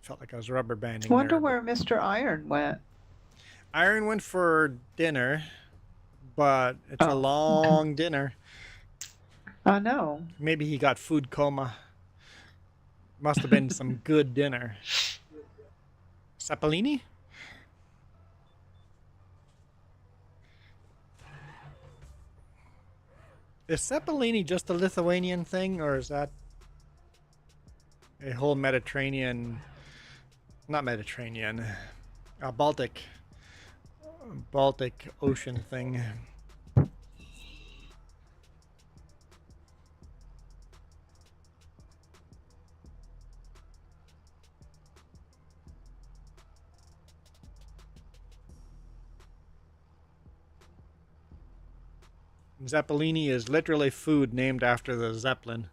Felt like I was rubber banding. Wonder there. where Mr. Iron went. Iron went for dinner, but it's a long dinner. I know. Maybe he got food coma. Must have been some good dinner. Seppellini? Is Seppellini just a Lithuanian thing, or is that a whole Mediterranean, not Mediterranean, a Baltic Ocean thing? Zeppelini is literally food named after the Zeppelin.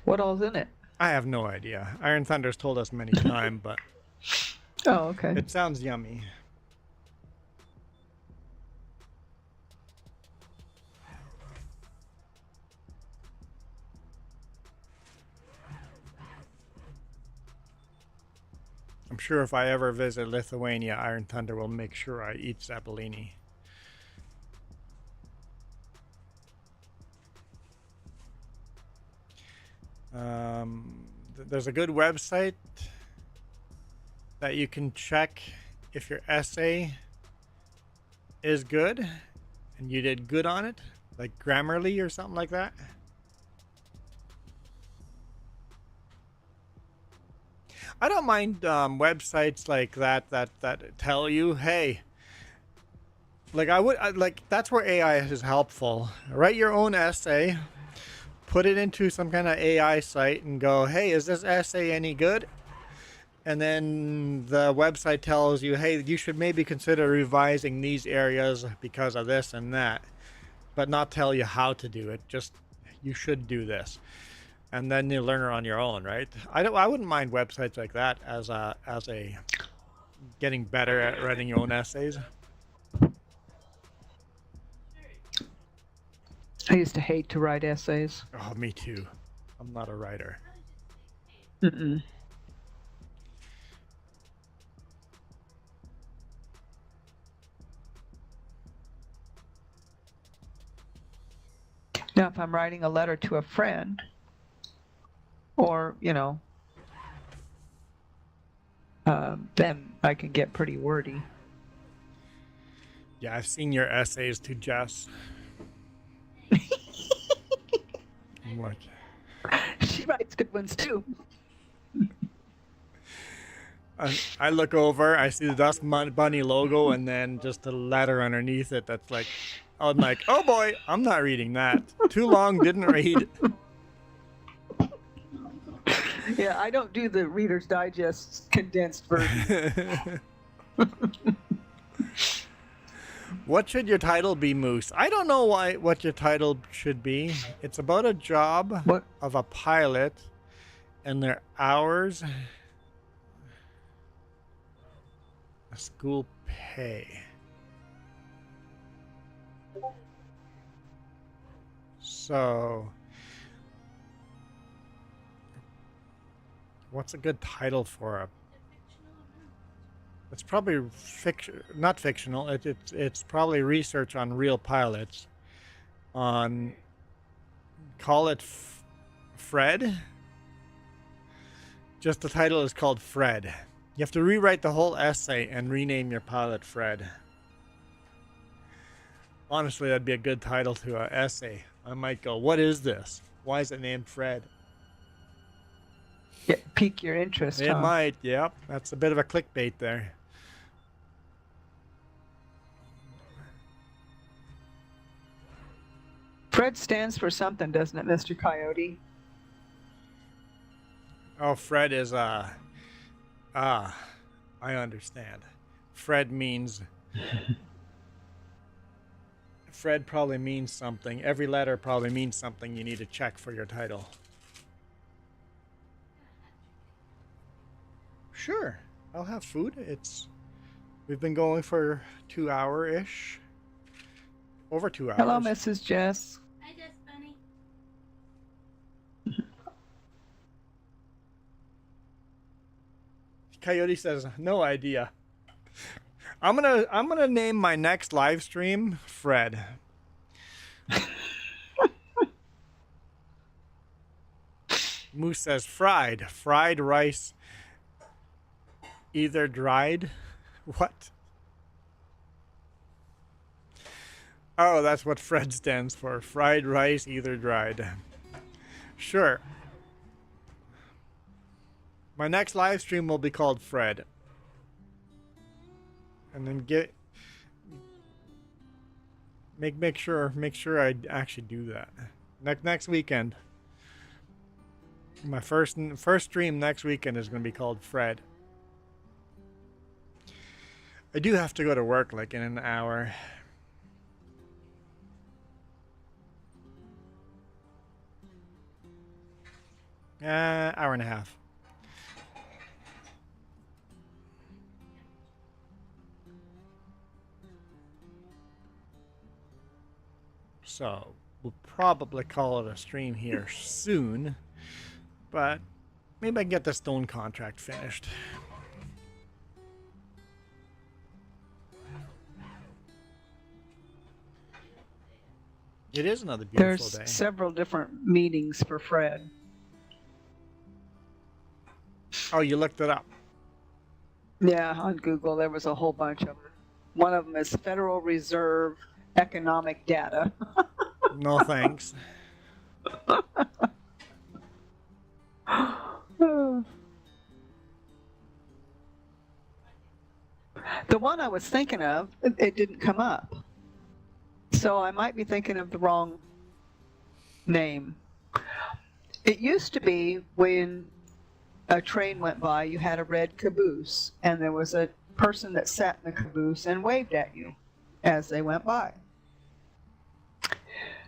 What all's in it? I have no idea. Iron Thunder's told us many times, but Oh, okay. it sounds yummy. I'm sure if I ever visit Lithuania, Iron Thunder will make sure I eat Zeppelini. There's a good website that you can check if your essay is good and you did good on it, like Grammarly or something like that. I don't mind websites like that tell you, hey, like that's where AI is helpful. Write your own essay, put it into some kind of AI site and go, hey, is this essay any good? And then the website tells you, hey, you should maybe consider revising these areas because of this and that, but not tell you how to do it. Just, you should do this. And then you learn it on your own, right? I wouldn't mind websites like that as a getting better at writing your own essays. I used to hate to write essays. Oh, me too. I'm not a writer. Mm-mm. Now, if I'm writing a letter to a friend, or, then I can get pretty wordy. Yeah, I've seen your essays to Jess. I'm like, She writes good ones too. I look over, I see the Dust Bunny logo, and then just a letter underneath it that's like, I'm like, oh boy, I'm not reading that. Too long, didn't read. Yeah, I don't do the Reader's Digest condensed version. What should your title be, Moose? I don't know what your title should be. It's about a job of a pilot and their hours, a school pay. So, what's a good title for a? It's probably not fictional. It's probably research on real pilots. On, call it Fred. Just the title is called Fred. You have to rewrite the whole essay and rename your pilot Fred. Honestly, that'd be a good title to an essay. I might go, what is this? Why is it named Fred? pique your interest, It huh? might, yep. That's a bit of a clickbait there. Fred stands for something, doesn't it, Mr. Coyote? Oh, Fred is, I understand. Fred means... Fred probably means something. Every letter probably means something you need to check for your title. Sure, I'll have food. We've been going for 2 hour-ish. Over 2 hours. Hello, Mrs. Jess. Hi, Jess Bunny. Coyote says, no idea. I'm gonna name my next live stream Fred. Moose says fried rice, either dried. What? Oh, that's what Fred stands for. Fried rice, either dried. Sure. My next live stream will be called Fred. And then make sure I actually do that. Next weekend. My first stream next weekend is going to be called Fred. I do have to go to work like in an hour. Hour and a half. So we'll probably call it a stream here soon, but maybe I can get the stone contract finished. It is another beautiful There's day. several different meanings for Fred. Oh, you looked it up. Yeah, on Google there was a whole bunch of them. One of them is Federal Reserve Economic Data. No thanks. The one I was thinking of, it didn't come up. So I might be thinking of the wrong name. It used to be when a train went by, you had a red caboose, and there was a person that sat in the caboose and waved at you as they went by.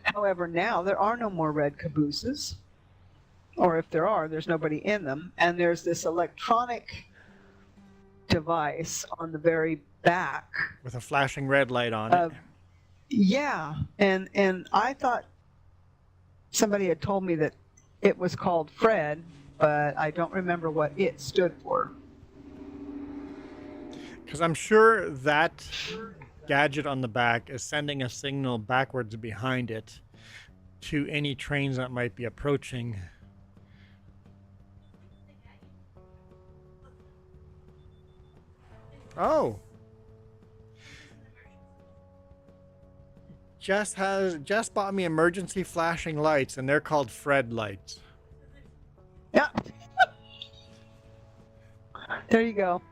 However, now there are no more red cabooses, or if there are, there's nobody in them, and there's this electronic device on the very back. With a flashing red light on it. Yeah, and I thought somebody had told me that it was called Fred, but I don't remember what it stood for. Because I'm sure that gadget on the back is sending a signal backwards behind it to any trains that might be approaching. Oh. Jess bought me emergency flashing lights, and they're called Fred lights. Yeah. There you go.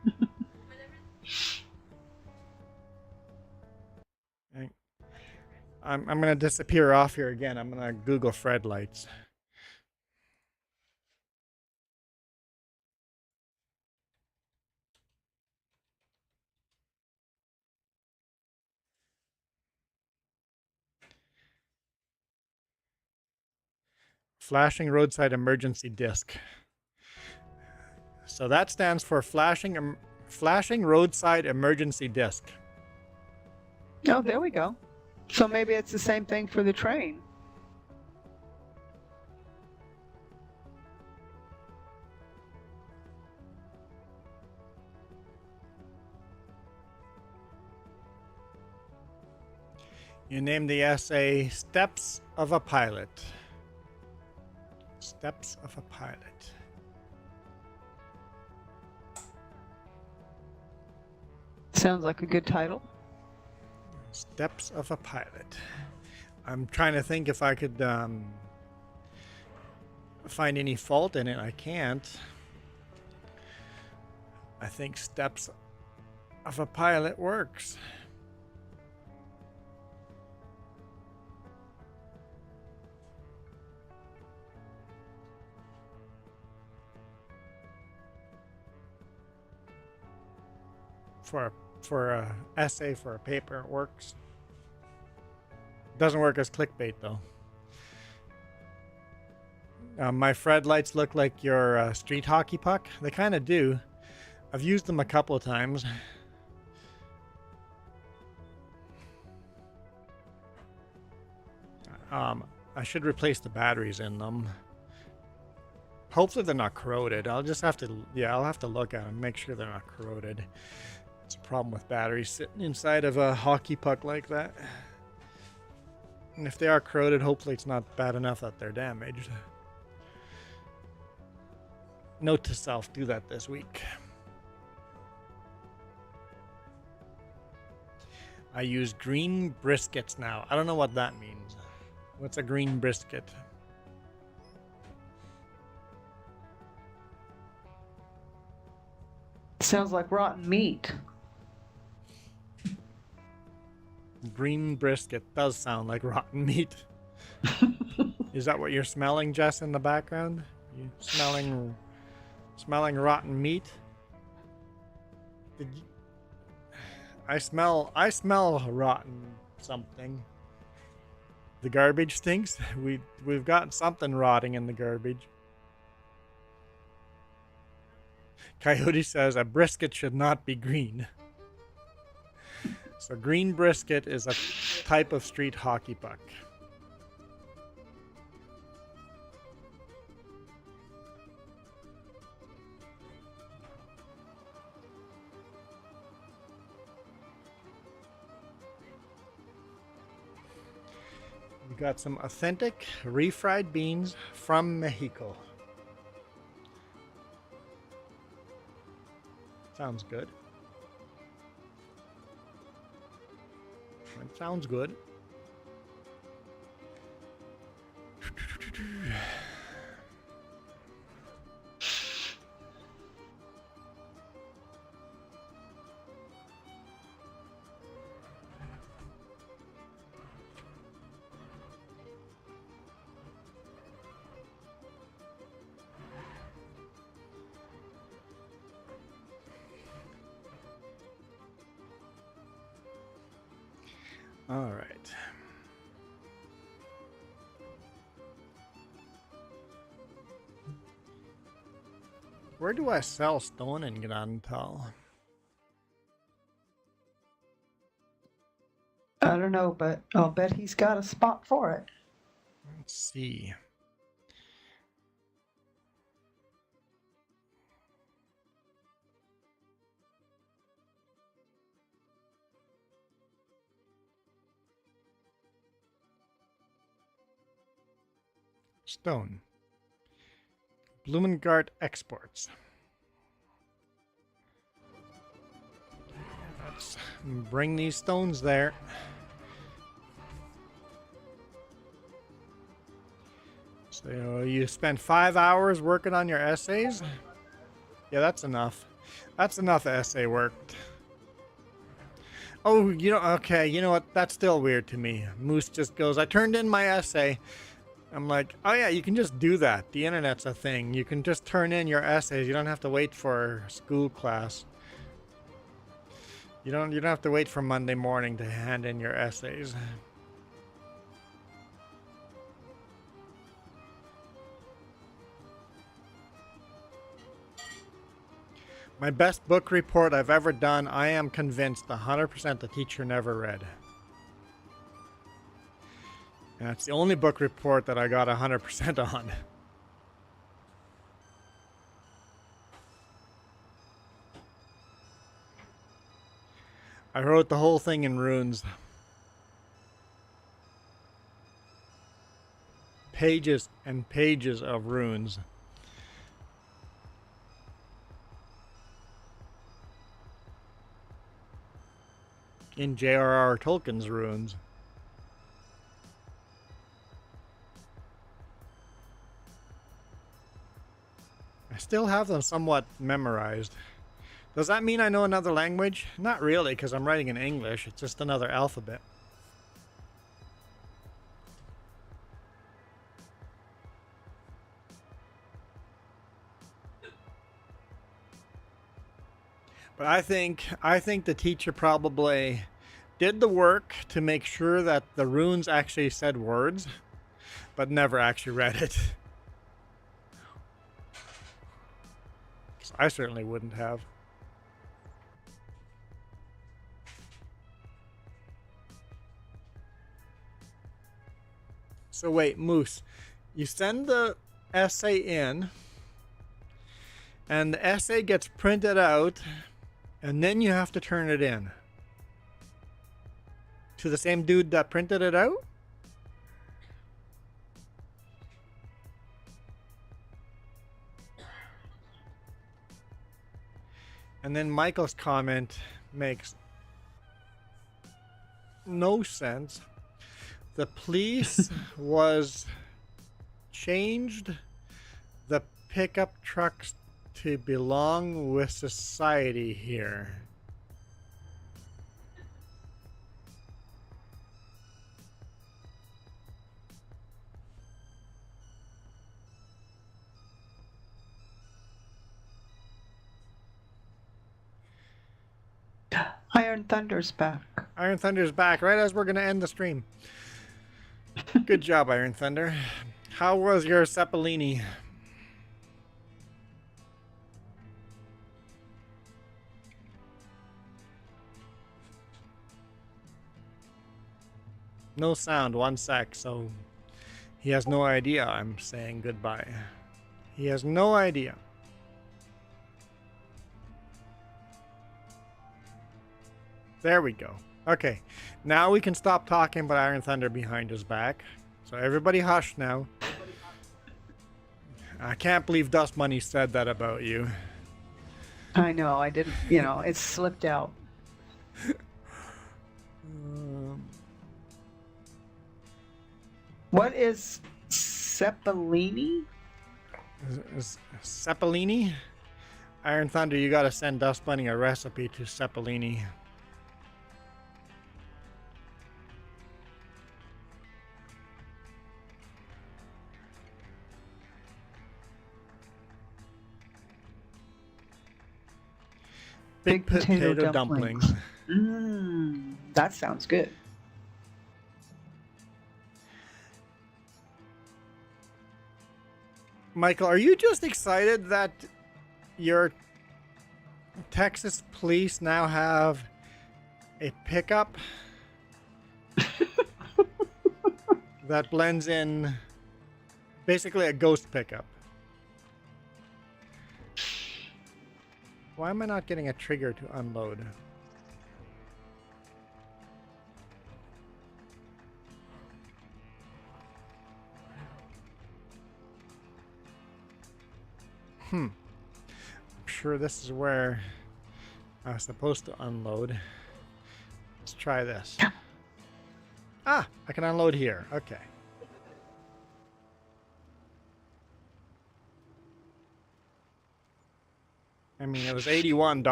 I'm going to disappear off here again. I'm going to Google Fred lights. Flashing roadside emergency disc. So that stands for flashing roadside emergency disc. Oh, there we go. So maybe it's the same thing for the train. You named the essay Steps of a Pilot. Steps of a Pilot. Sounds like a good title. Steps of a Pilot. I'm trying to think if I could find any fault in it. I can't. I think steps of a pilot works. For a essay, for a paper, it works. Doesn't work as clickbait though. My Fred lights look like your street hockey puck. They kind of do. I've used them a couple of times. I should replace the batteries in them. Hopefully they're not corroded. I'll just have to, I'll have to look at them, make sure they're not corroded. It's a problem with batteries sitting inside of a hockey puck like that. And if they are corroded, hopefully it's not bad enough that they're damaged. Note to self, do that this week. I use green briskets now. I don't know what that means. What's a green brisket? Sounds like rotten meat. Green brisket does sound like rotten meat. Is that what you're smelling, Jess, in the background? You smelling rotten meat? I smell rotten something. The garbage stinks. We've got something rotting in the garbage. Coyote says a brisket should not be green. So green brisket is a type of street hockey puck. We got some authentic refried beans from Mexico. Sounds good. That sounds good. All right. Where do I sell stone in Gnadental? I don't know, but I'll bet he's got a spot for it. Let's see. Stone. Blumengart Exports. Let's bring these stones there. So you spent 5 hours working on your essays? Yeah, that's enough. That's enough essay work. Oh, okay, you know what? That's still weird to me. Moose just goes, I turned in my essay. I'm like, oh yeah, you can just do that. The internet's a thing. You can just turn in your essays. You don't have to wait for school class. You don't have to wait for Monday morning to hand in your essays. My best book report I've ever done, I am convinced 100% the teacher never read. And that's the only book report that I got 100% on. I wrote the whole thing in runes. Pages and pages of runes. In J.R.R. Tolkien's runes. I still have them somewhat memorized. Does that mean I know another language? Not really, because I'm writing in English. It's just another alphabet. But I think the teacher probably did the work to make sure that the runes actually said words, but never actually read it. I certainly wouldn't have. So wait, Moose, you send the essay in, and the essay gets printed out, and then you have to turn it in to the same dude that printed it out? And then Michael's comment makes no sense. The police was changed the pickup trucks to belong with society here. Iron Thunder's back. Iron Thunder's back right as we're going to end the stream. Good job, Iron Thunder. How was your Ceppolini? No sound, 1 sec, so he has no idea I'm saying goodbye. He has no idea. There we go. Okay, now we can stop talking about Iron Thunder behind his back. So everybody hush now. I can't believe Dust Money said that about you. I know, I didn't, you know, it slipped out. What is Ceppolini? Ceppolini? Iron Thunder, you gotta send Dust Bunny a recipe to Ceppolini. Big potato dumplings. That sounds good. Michael, are you just excited that your Texas police now have a pickup that blends in, basically a ghost pickup? Why am I not getting a trigger to unload? I'm sure this is where I was supposed to unload. Let's try this. Ah, I can unload here. Okay. I mean, it was $81.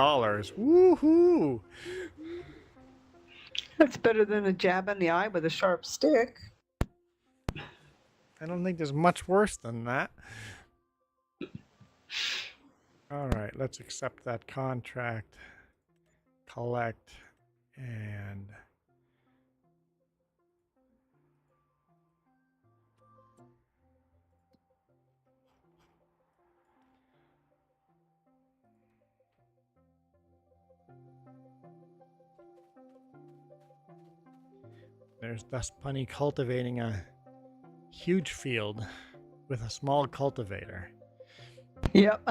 Woohoo! That's better than a jab in the eye with a sharp stick. I don't think there's much worse than that. All right, let's accept that contract, collect, and there's Dust Bunny cultivating a huge field with a small cultivator. Yep.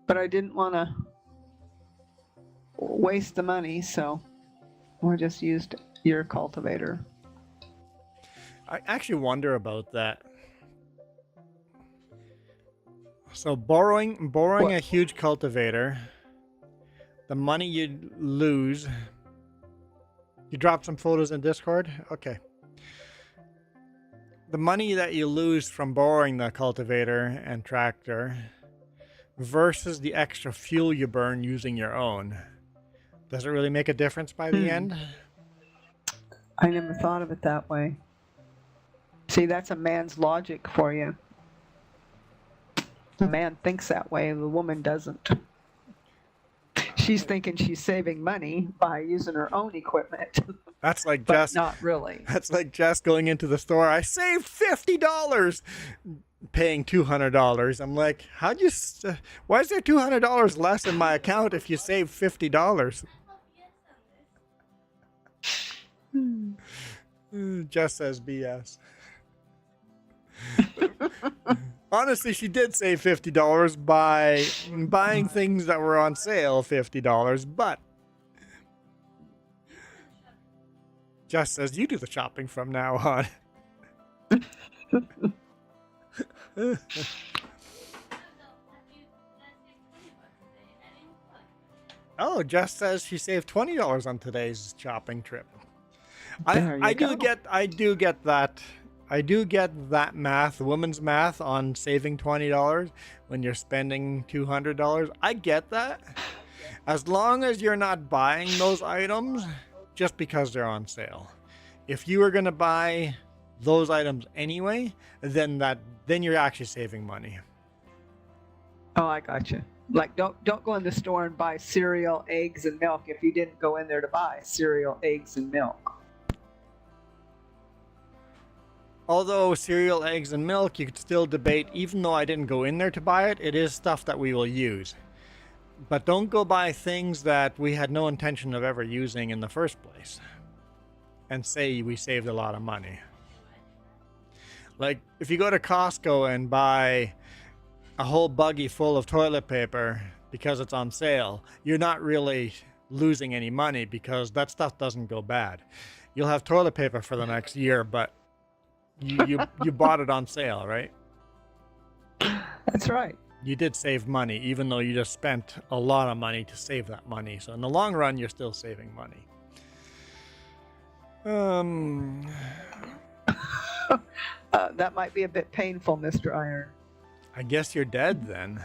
But I didn't want to waste the money, so we just used your cultivator. I actually wonder about that. So borrowing What? a huge cultivator, the money you lose. You dropped some photos in Discord? Okay. The money that you lose from borrowing the cultivator and tractor versus the extra fuel you burn using your own. Does it really make a difference by the end? I never thought of it that way. See, that's a man's logic for you. The man thinks that way, the woman doesn't. She's thinking she's saving money by using her own equipment. That's like but Jess. not really. That's like Jess going into the store. I saved $50, paying $200. I'm like, why is there $200 less in my account if you saved $50? Jess says BS. Honestly, she did save $50 by buying things that were on sale, $50, but Jess says you do the shopping from now on. Oh, Jess says she saved $20 on today's shopping trip. I do get that. I do get that math, the woman's math on saving $20 when you're spending $200. I get that. As long as you're not buying those items just because they're on sale. If you were going to buy those items anyway, then you're actually saving money. Oh, I got you. Like, don't go in the store and buy cereal, eggs, and milk if you didn't go in there to buy cereal, eggs, and milk. Although cereal, eggs, and milk, you could still debate, even though I didn't go in there to buy it, it is stuff that we will use. But don't go buy things that we had no intention of ever using in the first place and say we saved a lot of money. Like, if you go to Costco and buy a whole buggy full of toilet paper because it's on sale, you're not really losing any money because that stuff doesn't go bad. You'll have toilet paper for the next year, but you bought it on sale, right? That's right. You did save money, even though you just spent a lot of money to save that money. So in the long run, you're still saving money. That might be a bit painful, Mr. Iron. I guess you're dead then.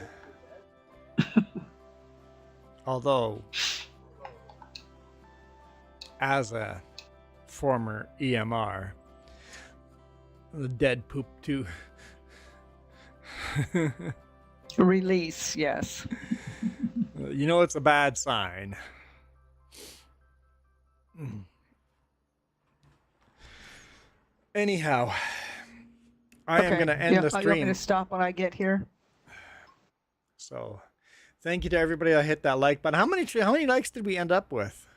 Although, as a former EMR, the dead poop too. Release, yes. You know it's a bad sign. Anyhow, I am going to end the You want stream. me to stop when I get here? So, thank you to everybody that hit that like button. How many likes did we end up with?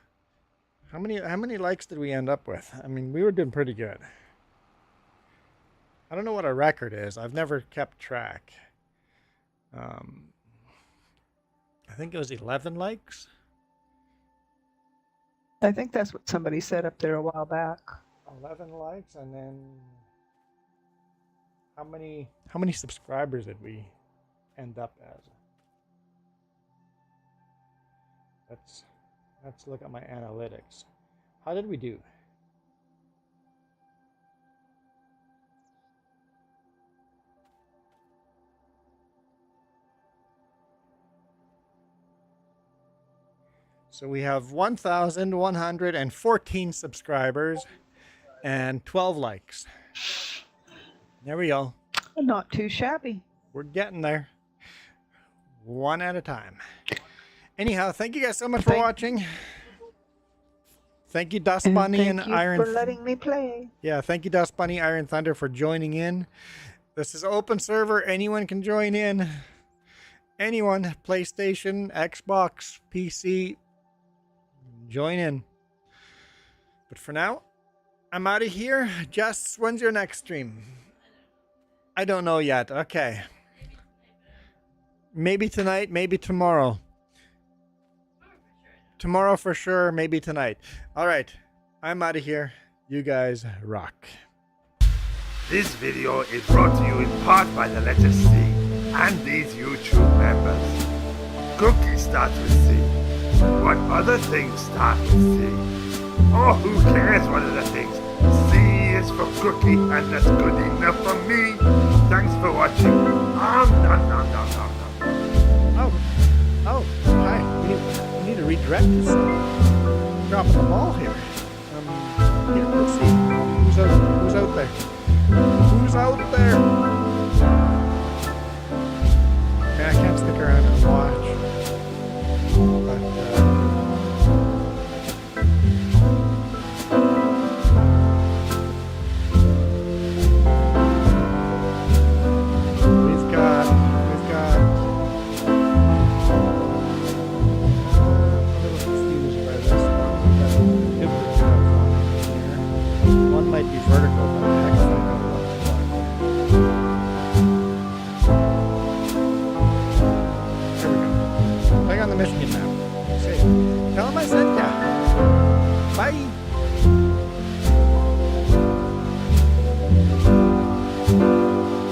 How many likes did we end up with? I mean, we were doing pretty good. I don't know what our record is. I've never kept track. I think it was 11 likes. I think that's what somebody said up there a while back. 11 likes, and then how many subscribers did we end up as? Let's look at my analytics. How did we do? So we have 1,114 subscribers and 12 likes. There we go. Not too shabby. We're getting there. One at a time. Anyhow, thank you guys so much for watching. Thank you, Dust Bunny and Iron. Thank you for letting me play. Yeah, thank you, Dust Bunny, Iron Thunder, for joining in. This is open server. Anyone can join in. Anyone, PlayStation, Xbox, PC, join in. But for now, I'm out of here. Jess, when's your next stream? I don't know yet. Okay. Maybe tonight, maybe tomorrow. Tomorrow for sure, maybe tonight. All right. I'm out of here. You guys rock. This video is brought to you in part by the letter C and these YouTube members. Cookie starts with C. What other things start with C? Oh, who cares what other things? C is for cookie, and that's good enough for me. Thanks for watching. Nom nom nom nom nom nom. direct is dropping the ball here. Here, let's see. Who's out there? Who's out there? Yeah, I can't stick around and watch. But, we've got a little confused by this one. We've got a duplicate of one here. One might be vertical, but heck if I know what's what. Here we go. Click on the Michigan map. See, tell him I said that.